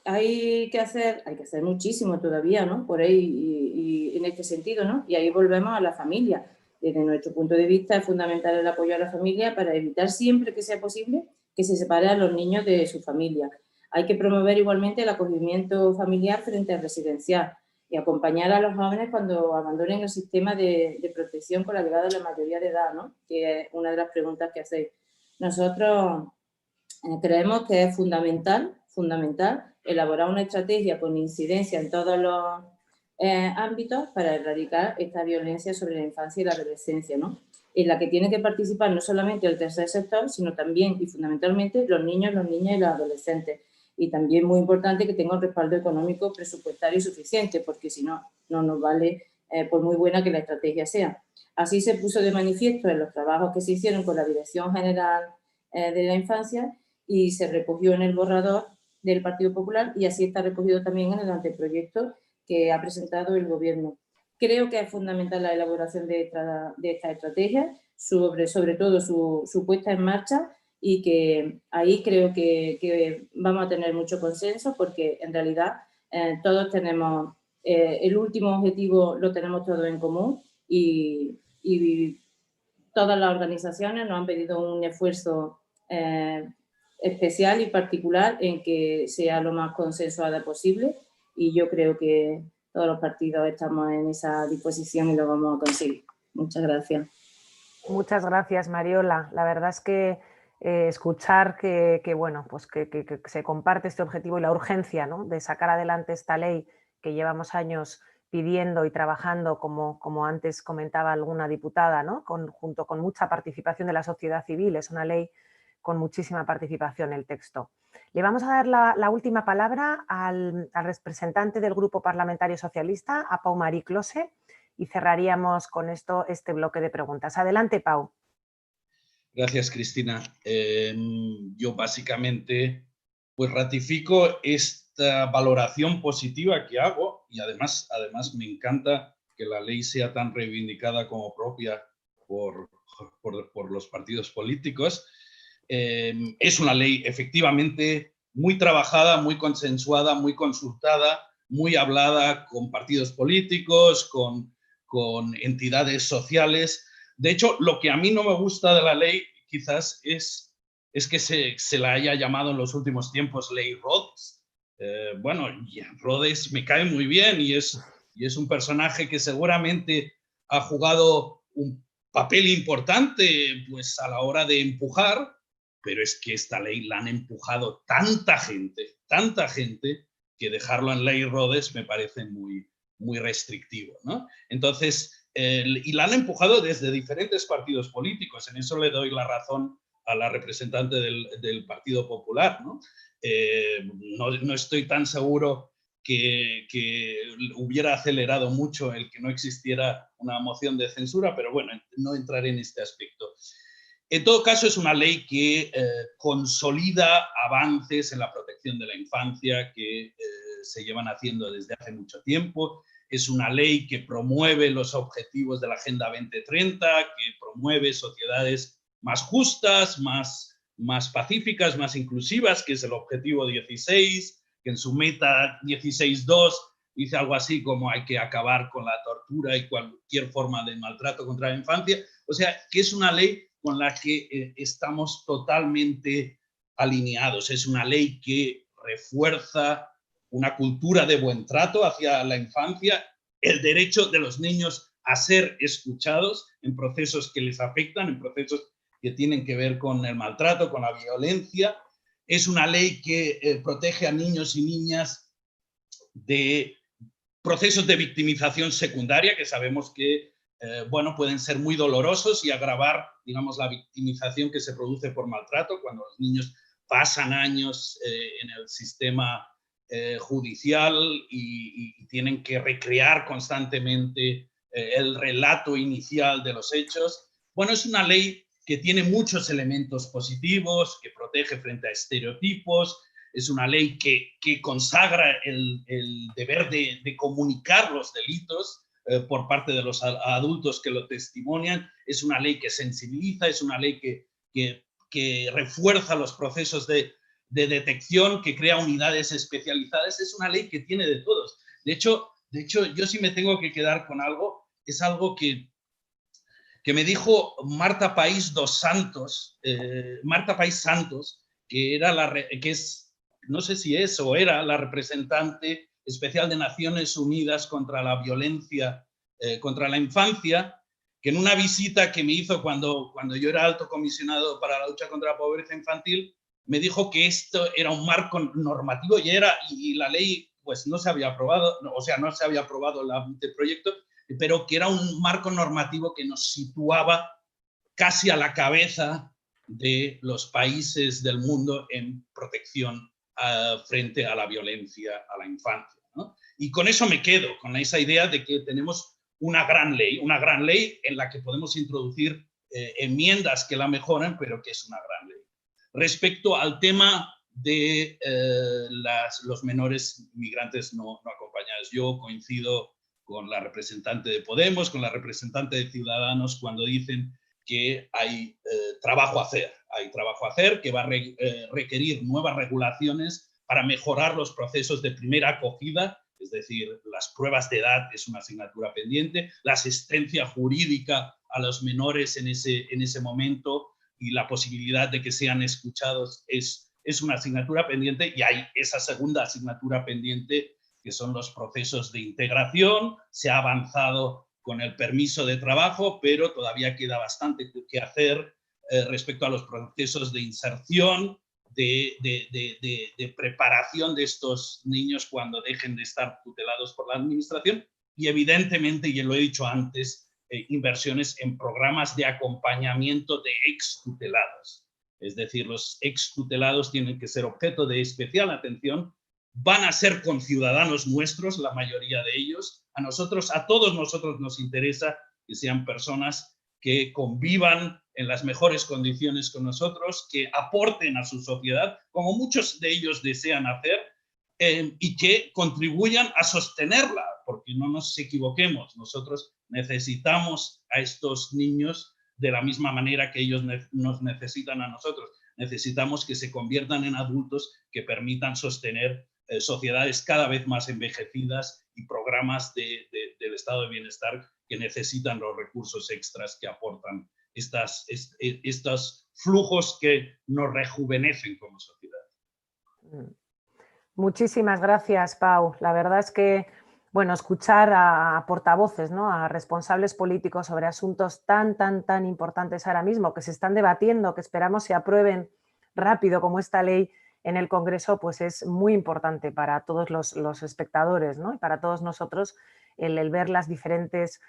hay que hacer muchísimo todavía, ¿no? Por ahí y en este sentido, ¿no? Y ahí volvemos a la familia. Desde nuestro punto de vista es fundamental el apoyo a la familia para evitar siempre que sea posible que se separe a los niños de su familia. Hay que promover igualmente el acogimiento familiar frente al residencial y acompañar a los jóvenes cuando abandonen el sistema de protección con la llegada de la mayoría de edad, ¿no? Que es una de las preguntas que hacéis. Nosotros creemos que es fundamental elaborar una estrategia con incidencia en todos los ámbitos para erradicar esta violencia sobre la infancia y la adolescencia, ¿no? En la que tiene que participar no solamente el tercer sector, sino también y fundamentalmente los niños, las niñas y los adolescentes. Y también muy importante que tenga un respaldo económico presupuestario suficiente, porque si no, no nos vale por muy buena que la estrategia sea. Así se puso de manifiesto en los trabajos que se hicieron con la Dirección General de la Infancia y se recogió en el borrador del Partido Popular y así está recogido también en el anteproyecto que ha presentado el Gobierno. Creo que es fundamental la elaboración de esta estrategia, sobre todo su puesta en marcha, y que ahí creo que vamos a tener mucho consenso porque en realidad todos tenemos, el último objetivo lo tenemos todos en común y todas las organizaciones nos han pedido un esfuerzo especial y particular en que sea lo más consensuada posible y yo creo que todos los partidos estamos en esa disposición y lo vamos a conseguir. Muchas gracias. Muchas gracias, Mariola. La verdad es que escuchar que se comparte este objetivo y la urgencia, ¿no?, de sacar adelante esta ley que llevamos años pidiendo y trabajando, como antes comentaba alguna diputada, ¿no?, junto con mucha participación de la sociedad civil. Es una ley con muchísima participación el texto. Le vamos a dar la última palabra al representante del Grupo Parlamentario Socialista, a Pau Marí Close, y cerraríamos con esto este bloque de preguntas. Adelante, Pau. Gracias, Cristina. Yo básicamente pues ratifico esta valoración positiva que hago y además me encanta que la ley sea tan reivindicada como propia por los partidos políticos. Es una ley efectivamente muy trabajada, muy consensuada, muy consultada, muy hablada con partidos políticos, con entidades sociales. De hecho, lo que a mí no me gusta de la ley quizás es que se la haya llamado en los últimos tiempos Ley Rhodes. Bueno, Rhodes me cae muy bien y es un personaje que seguramente ha jugado un papel importante pues, a la hora de empujar, pero es que esta ley la han empujado tanta gente, que dejarlo en Ley Rhodes me parece muy restrictivo, ¿no? Entonces, y la han empujado desde diferentes partidos políticos. En eso le doy la razón a la representante del Partido Popular, ¿no? No estoy tan seguro que hubiera acelerado mucho el que no existiera una moción de censura, pero bueno, no entraré en este aspecto. En todo caso, es una ley que consolida avances en la protección de la infancia que se llevan haciendo desde hace mucho tiempo. Es una ley que promueve los objetivos de la Agenda 2030, que promueve sociedades más justas, más pacíficas, más inclusivas, que es el objetivo 16, que en su meta 16.2 dice algo así como hay que acabar con la tortura y cualquier forma de maltrato contra la infancia. O sea, que es una ley con la que estamos totalmente alineados. Es una ley que refuerza una cultura de buen trato hacia la infancia, el derecho de los niños a ser escuchados en procesos que les afectan, en procesos que tienen que ver con el maltrato, con la violencia. Es una ley que protege a niños y niñas de procesos de victimización secundaria, que sabemos que pueden ser muy dolorosos y agravar, digamos, la victimización que se produce por maltrato cuando los niños pasan años en el sistema judicial y tienen que recrear constantemente el relato inicial de los hechos. Bueno, es una ley que tiene muchos elementos positivos, que protege frente a estereotipos, es una ley que consagra el deber de comunicar los delitos por parte de los adultos que lo testimonian, es una ley que sensibiliza, es una ley que refuerza los procesos de detección, que crea unidades especializadas, es una ley que tiene de todos. De hecho, yo sí me tengo que quedar con algo, es algo que me dijo Marta País dos Santos, Marta País Santos, que es, no sé si es o era la representante especial de Naciones Unidas contra la violencia contra la infancia, que en una visita que me hizo cuando yo era alto comisionado para la lucha contra la pobreza infantil, me dijo que esto era un marco normativo y la ley pues no se había aprobado, o sea, no se había aprobado el proyecto, pero que era un marco normativo que nos situaba casi a la cabeza de los países del mundo en protección frente a la violencia a la infancia, ¿no? Y con eso me quedo, con esa idea de que tenemos una gran ley en la que podemos introducir enmiendas que la mejoran, pero que es una gran ley. Respecto al tema de los menores migrantes no acompañados, yo coincido con la representante de Podemos, con la representante de Ciudadanos, cuando dicen que hay trabajo a hacer, que va a requerir nuevas regulaciones para mejorar los procesos de primera acogida, es decir, las pruebas de edad es una asignatura pendiente, la asistencia jurídica a los menores en ese momento y la posibilidad de que sean escuchados es una asignatura pendiente, y hay esa segunda asignatura pendiente que son los procesos de integración. Se ha avanzado con el permiso de trabajo, pero todavía queda bastante que hacer respecto a los procesos de inserción, de preparación de estos niños cuando dejen de estar tutelados por la administración, y evidentemente, y lo he dicho antes, inversiones en programas de acompañamiento de extutelados. Es decir, los extutelados tienen que ser objeto de especial atención, van a ser conciudadanos nuestros, la mayoría de ellos. A todos nosotros nos interesa que sean personas que convivan en las mejores condiciones con nosotros, que aporten a su sociedad, como muchos de ellos desean hacer, y que contribuyan a sostenerla, porque no nos equivoquemos, nosotros necesitamos a estos niños de la misma manera que ellos nos necesitan a nosotros. Necesitamos que se conviertan en adultos que permitan sostener sociedades cada vez más envejecidas y programas del estado de bienestar que necesitan los recursos extras que aportan estos flujos que nos rejuvenecen como sociedad. Muchísimas gracias, Pau. La verdad es que, bueno, escuchar a portavoces, ¿no?, a responsables políticos sobre asuntos tan importantes ahora mismo, que se están debatiendo, que esperamos se aprueben rápido como esta ley en el Congreso, pues es muy importante para todos los espectadores, ¿no?, y para todos nosotros el ver las diferentes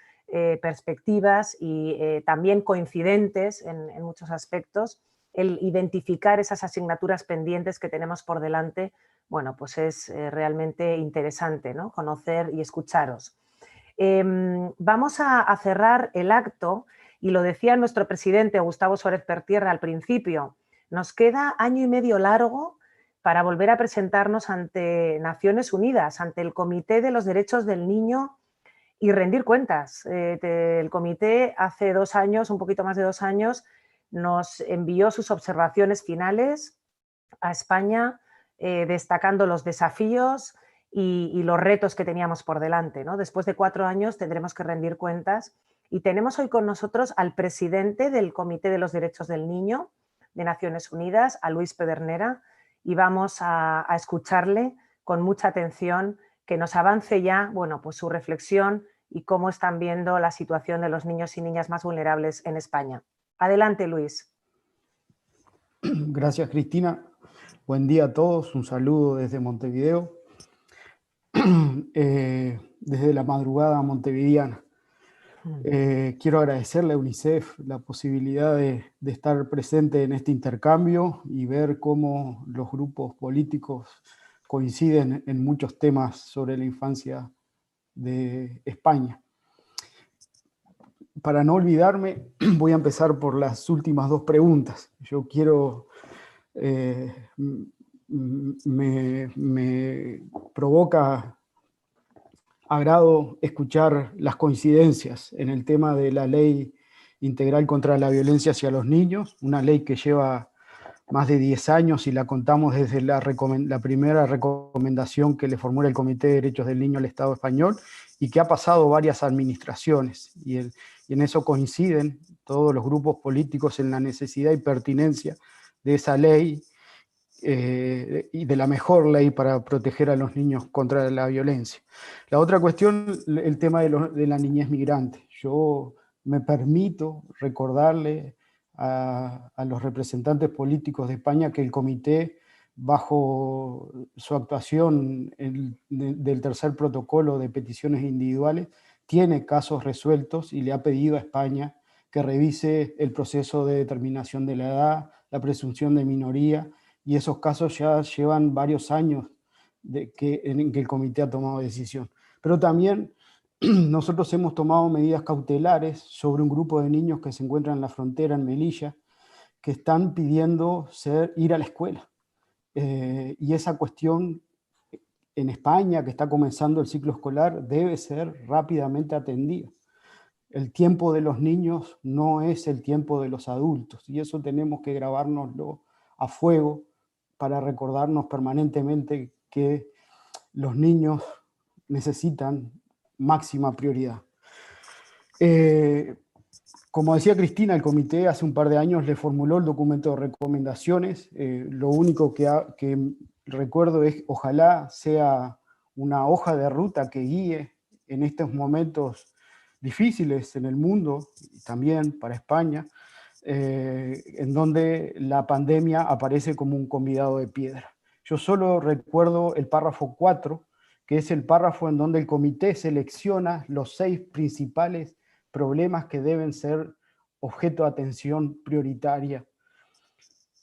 perspectivas y también coincidentes en muchos aspectos, el identificar esas asignaturas pendientes que tenemos por delante. Bueno, pues es realmente interesante, ¿no?, conocer y escucharos. Vamos a cerrar el acto, y lo decía nuestro presidente Gustavo Suárez Pertierra al principio, nos queda año y medio largo para volver a presentarnos ante Naciones Unidas, ante el Comité de los Derechos del Niño, y rendir cuentas. El comité hace 2 años, un poquito más de 2 años, nos envió sus observaciones finales a España, destacando los desafíos y los retos que teníamos por delante, ¿no? Después de 4 años tendremos que rendir cuentas, y tenemos hoy con nosotros al presidente del Comité de los Derechos del Niño de Naciones Unidas, a Luis Pedernera, y vamos a escucharle con mucha atención, que nos avance ya, bueno, pues su reflexión y cómo están viendo la situación de los niños y niñas más vulnerables en España. Adelante, Luis. Gracias, Cristina. Buen día a todos, un saludo desde Montevideo, desde la madrugada montevideana. Quiero agradecerle a UNICEF la posibilidad de estar presente en este intercambio y ver cómo los grupos políticos coinciden en muchos temas sobre la infancia de España. Para no olvidarme, voy a empezar por las últimas dos preguntas. Yo quiero, me provoca agrado escuchar las coincidencias en el tema de la Ley Integral contra la Violencia hacia los Niños, una ley que lleva más de 10 años y la contamos desde la primera recomendación que le formula el Comité de Derechos del Niño al Estado español y que ha pasado varias administraciones. Y en eso coinciden todos los grupos políticos en la necesidad y pertinencia de esa ley y de la mejor ley para proteger a los niños contra la violencia. La otra cuestión, el tema de la niñez migrante. Yo me permito recordarle a los representantes políticos de España que el comité, bajo su actuación del tercer protocolo de peticiones individuales, tiene casos resueltos y le ha pedido a España que revise el proceso de determinación de la edad, la presunción de minoría, y esos casos ya llevan varios años en que el comité ha tomado decisión. Pero también nosotros hemos tomado medidas cautelares sobre un grupo de niños que se encuentran en la frontera, en Melilla, que están pidiendo ir a la escuela. Y esa cuestión en España, que está comenzando el ciclo escolar, debe ser rápidamente atendida. El tiempo de los niños no es el tiempo de los adultos, y eso tenemos que grabárnoslo a fuego para recordarnos permanentemente que los niños necesitan máxima prioridad. Como decía Cristina, el comité hace un par de años le formuló el documento de recomendaciones. Lo único que recuerdo es, ojalá sea una hoja de ruta que guíe en estos momentos difíciles en el mundo, y también para España, en donde la pandemia aparece como un convidado de piedra. Yo solo recuerdo el párrafo 4, que es el párrafo en donde el comité selecciona los 6 principales problemas que deben ser objeto de atención prioritaria.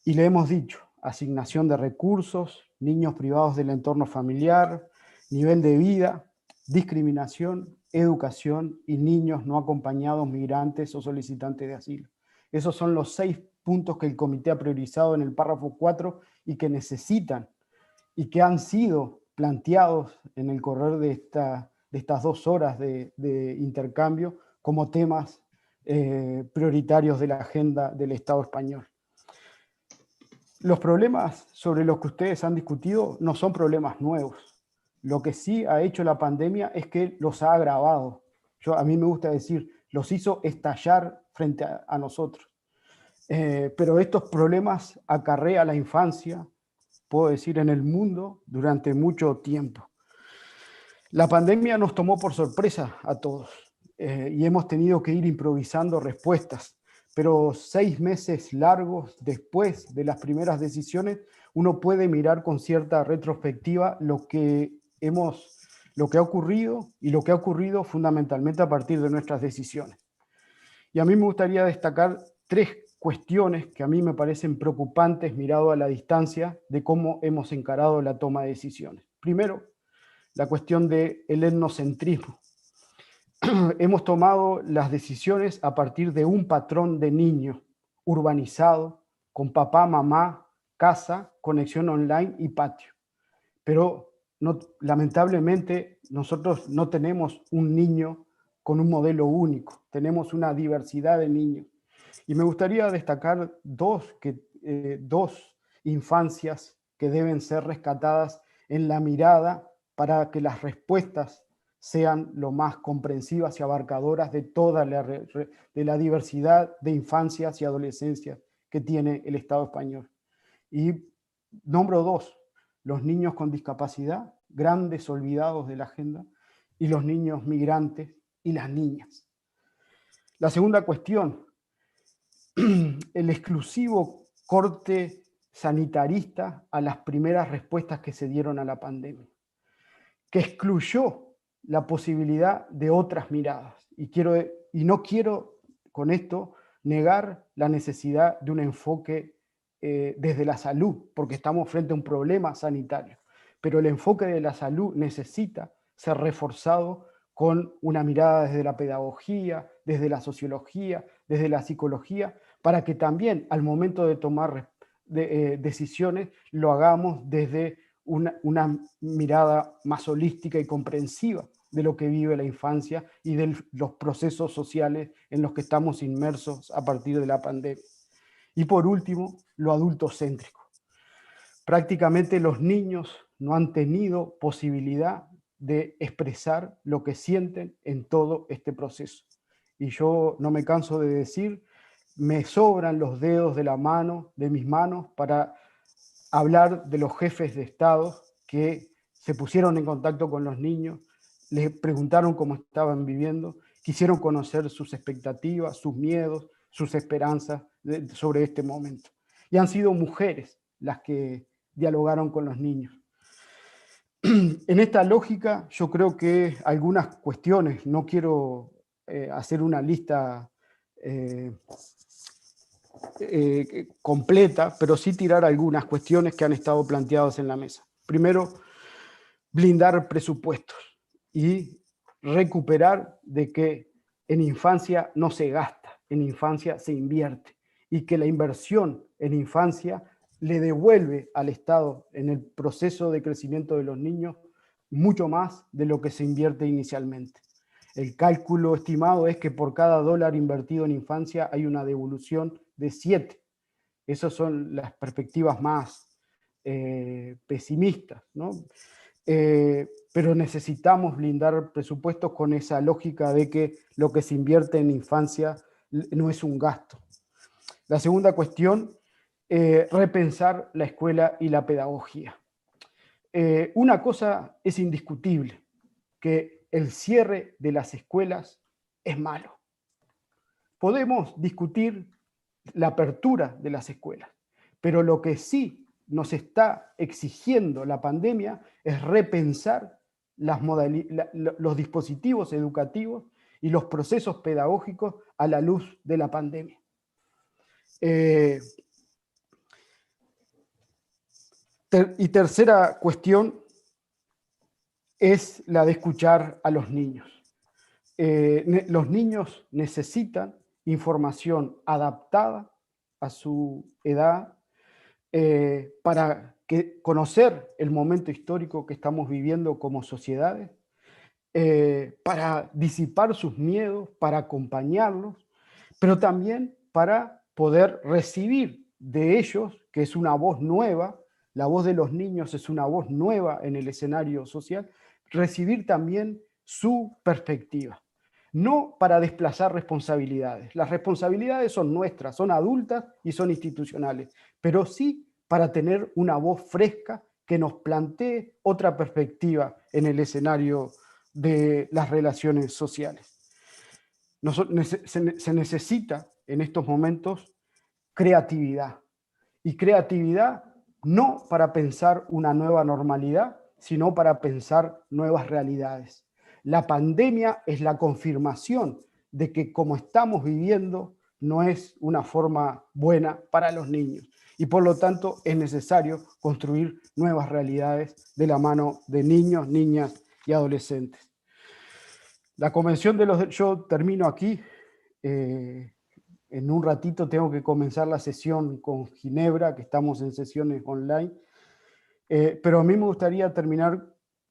Y le hemos dicho: asignación de recursos, niños privados del entorno familiar, nivel de vida, discriminación, educación y niños no acompañados, migrantes o solicitantes de asilo. Esos son los 6 puntos que el comité ha priorizado en el párrafo 4 y que necesitan y que han sido planteados en el correr de estas 2 horas de intercambio como temas prioritarios de la agenda del Estado español. Los problemas sobre los que ustedes han discutido no son problemas nuevos. Lo que sí ha hecho la pandemia es que los ha agravado. A mí me gusta decir, los hizo estallar frente a nosotros. Pero estos problemas acarrea la infancia, puedo decir, en el mundo durante mucho tiempo. La pandemia nos tomó por sorpresa a todos y hemos tenido que ir improvisando respuestas, pero 6 meses largos después de las primeras decisiones, uno puede mirar con cierta retrospectiva lo que ha ocurrido y lo que ha ocurrido fundamentalmente a partir de nuestras decisiones. Y a mí me gustaría destacar 3 cuestiones que a mí me parecen preocupantes mirado a la distancia de cómo hemos encarado la toma de decisiones. Primero, la cuestión del etnocentrismo. Hemos tomado las decisiones a partir de un patrón de niño urbanizado, con papá, mamá, casa, conexión online y patio. Pero lamentablemente nosotros no tenemos un niño con un modelo único, tenemos una diversidad de niños. Y me gustaría destacar dos infancias que deben ser rescatadas en la mirada para que las respuestas sean lo más comprensivas y abarcadoras de toda la diversidad de infancias y adolescencias que tiene el Estado español. Y nombro 2, los niños con discapacidad, grandes olvidados de la agenda, y los niños migrantes y las niñas. La segunda cuestión, el exclusivo corte sanitarista a las primeras respuestas que se dieron a la pandemia, que excluyó la posibilidad de otras miradas. Y no quiero con esto negar la necesidad de un enfoque desde la salud, porque estamos frente a un problema sanitario. pero el enfoque de la salud necesita ser reforzado con una mirada desde la pedagogía, desde la sociología, desde la psicología, para que también al momento de tomar decisiones lo hagamos desde una mirada más holística y comprensiva de lo que vive la infancia y de los procesos sociales en los que estamos inmersos a partir de la pandemia. Y por último, lo adultocéntrico. Prácticamente los niños no han tenido posibilidad de expresar lo que sienten en todo este proceso. Y yo no me canso de decir, me sobran los dedos de mis manos para hablar de los jefes de Estado que se pusieron en contacto con los niños, les preguntaron cómo estaban viviendo, quisieron conocer sus expectativas, sus miedos, sus esperanzas sobre este momento. Y han sido mujeres las que dialogaron con los niños. En esta lógica, yo creo que algunas cuestiones, no quiero hacer una lista completa, pero sí tirar algunas cuestiones que han estado planteadas en la mesa. Primero, blindar presupuestos y recuperar de que en infancia no se gasta, en infancia se invierte, y que la inversión en infancia le devuelve al Estado en el proceso de crecimiento de los niños mucho más de lo que se invierte inicialmente. El cálculo estimado es que por cada dólar invertido en infancia hay una devolución de 7. Esas son las perspectivas más pesimistas, ¿no? Pero necesitamos blindar presupuestos con esa lógica de que lo que se invierte en infancia no es un gasto. La segunda cuestión, repensar la escuela y la pedagogía. Una cosa es indiscutible, que el cierre de las escuelas es malo. Podemos discutir la apertura de las escuelas, pero lo que sí nos está exigiendo la pandemia es repensar los dispositivos educativos y los procesos pedagógicos a la luz de la pandemia. Y tercera cuestión es la de escuchar a los niños. Los niños necesitan información adaptada a su edad para conocer el momento histórico que estamos viviendo como sociedades, para disipar sus miedos, para acompañarlos, pero también para poder recibir de ellos, que es una voz nueva, la voz de los niños es una voz nueva en el escenario social, recibir también su perspectiva. No para desplazar responsabilidades. Las responsabilidades son nuestras, son adultas y son institucionales, pero sí para tener una voz fresca que nos plantee otra perspectiva en el escenario de las relaciones sociales. Se necesita en estos momentos creatividad. Y creatividad no para pensar una nueva normalidad, sino para pensar nuevas realidades. La pandemia es la confirmación de que como estamos viviendo no es una forma buena para los niños. Y por lo tanto es necesario construir nuevas realidades de la mano de niños, niñas y adolescentes. La convención de los... Yo termino aquí. En un ratito tengo que comenzar la sesión con Ginebra, que estamos en sesiones online. Pero a mí me gustaría terminar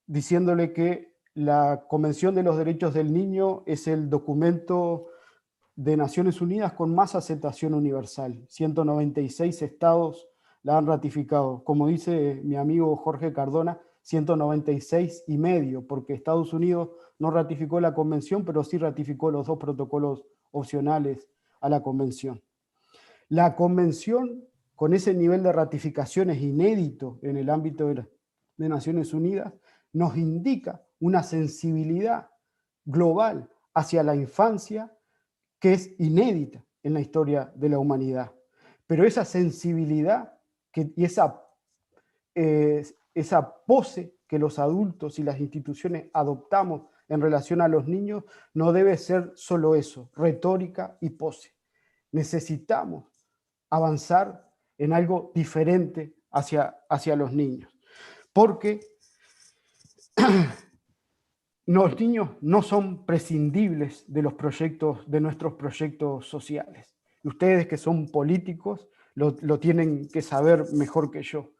diciéndole que la Convención de los Derechos del Niño es el documento de Naciones Unidas con más aceptación universal. 196 estados la han ratificado. Como dice mi amigo Jorge Cardona, 196 y medio, porque Estados Unidos no ratificó la convención, pero sí ratificó los 2 protocolos opcionales a la convención. La convención, con ese nivel de ratificaciones inédito en el ámbito de Naciones Unidas, nos indica una sensibilidad global hacia la infancia que es inédita en la historia de la humanidad. Pero esa sensibilidad y esa pose que los adultos y las instituciones adoptamos en relación a los niños no debe ser solo eso, retórica y pose. Necesitamos avanzar en algo diferente hacia los niños, porque Los niños no son prescindibles de nuestros proyectos sociales. Y ustedes que son políticos lo tienen que saber mejor que yo.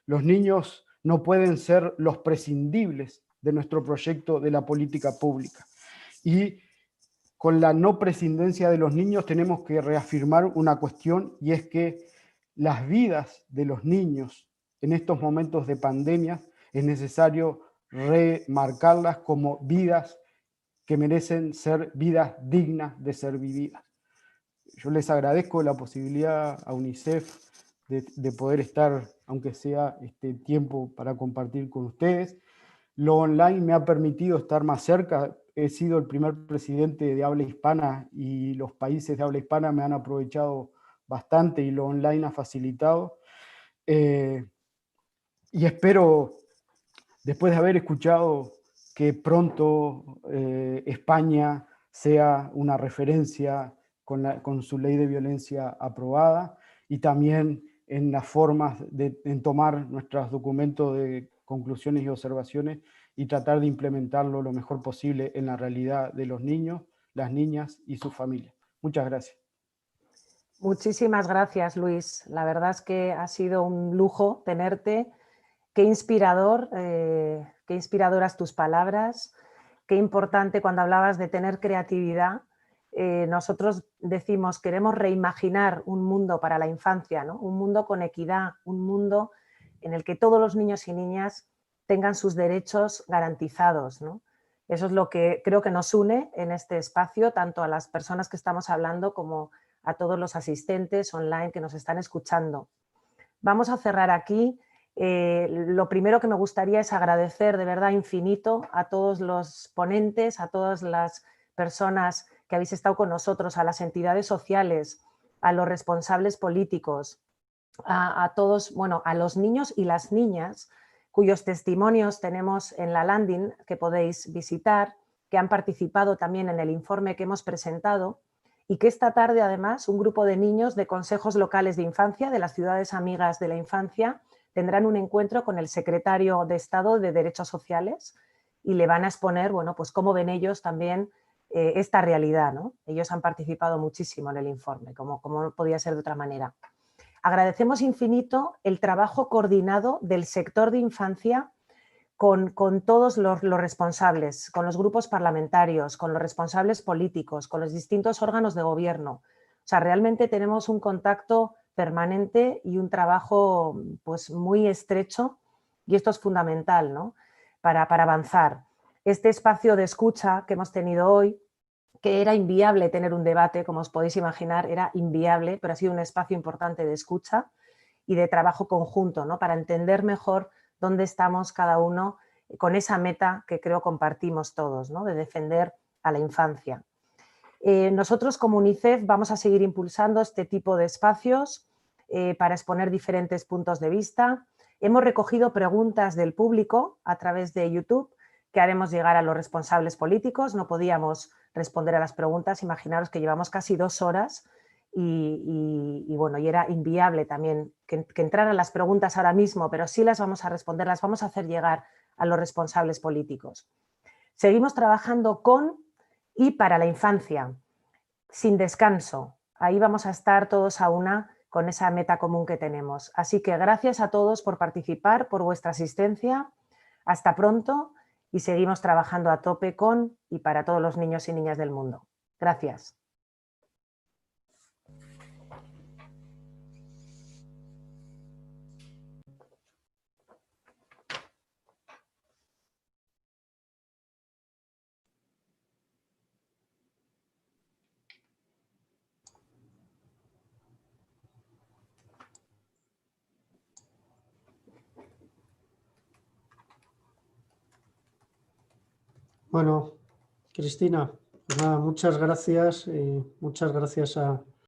Los niños no pueden ser los prescindibles de nuestro proyecto de la política pública. Y con la no prescindencia de los niños tenemos que reafirmar una cuestión, y es que las vidas de los niños en estos momentos de pandemia es necesario remarcarlas como vidas que merecen ser vidas dignas de ser vividas. Yo les agradezco la posibilidad a UNICEF de poder estar, aunque sea este tiempo, para compartir con ustedes. Lo online me ha permitido estar más cerca. He sido el primer presidente de habla hispana y los países de habla hispana me han aprovechado bastante y lo online ha facilitado. Y espero, después de haber escuchado, que pronto España sea una referencia con su ley de violencia aprobada, y también en las formas en tomar nuestros documentos de conclusiones y observaciones y tratar de implementarlo lo mejor posible en la realidad de los niños, las niñas y sus familias. Muchas gracias. Muchísimas gracias, Luis. La verdad es que ha sido un lujo tenerte. Qué inspiradoras tus palabras, qué importante cuando hablabas de tener creatividad. Nosotros decimos, queremos reimaginar un mundo para la infancia, ¿no? Un mundo con equidad, un mundo en el que todos los niños y niñas tengan sus derechos garantizados, ¿no? Eso es lo que creo que nos une en este espacio, tanto a las personas que estamos hablando como a todos los asistentes online que nos están escuchando. Vamos a cerrar aquí. Lo primero que me gustaría es agradecer de verdad infinito a todos los ponentes, a todas las personas que habéis estado con nosotros, a las entidades sociales, a los responsables políticos, a todos, bueno, a los niños y las niñas cuyos testimonios tenemos en la landing que podéis visitar, que han participado también en el informe que hemos presentado, y que esta tarde además un grupo de niños de consejos locales de infancia de las ciudades amigas de la infancia tendrán un encuentro con el secretario de Estado de Derechos Sociales y le van a exponer, bueno, pues cómo ven ellos también esta realidad, ¿no? Ellos han participado muchísimo en el informe, como no podía ser de otra manera. Agradecemos infinito el trabajo coordinado del sector de infancia con todos los responsables, con los grupos parlamentarios, con los responsables políticos, con los distintos órganos de gobierno. O sea, realmente tenemos un contacto permanente y un trabajo pues, muy estrecho, y esto es fundamental, ¿no? para avanzar. Este espacio de escucha que hemos tenido hoy, que era inviable tener un debate, como os podéis imaginar, era inviable, pero ha sido un espacio importante de escucha y de trabajo conjunto, ¿no? Para entender mejor dónde estamos cada uno con esa meta que creo compartimos todos, ¿no? De defender a la infancia. Nosotros como UNICEF vamos a seguir impulsando este tipo de espacios para exponer diferentes puntos de vista. Hemos recogido preguntas del público a través de YouTube que haremos llegar a los responsables políticos. No podíamos responder a las preguntas, imaginaros que llevamos casi 2 horas y bueno, y era inviable también que entraran las preguntas ahora mismo, pero sí las vamos a responder, las vamos a hacer llegar a los responsables políticos. Seguimos trabajando con y para la infancia, sin descanso. Ahí vamos a estar todos a una con esa meta común que tenemos. Así que gracias a todos por participar, por vuestra asistencia. Hasta pronto y seguimos trabajando a tope con y para todos los niños y niñas del mundo. Gracias. Bueno, Cristina, pues nada, muchas gracias a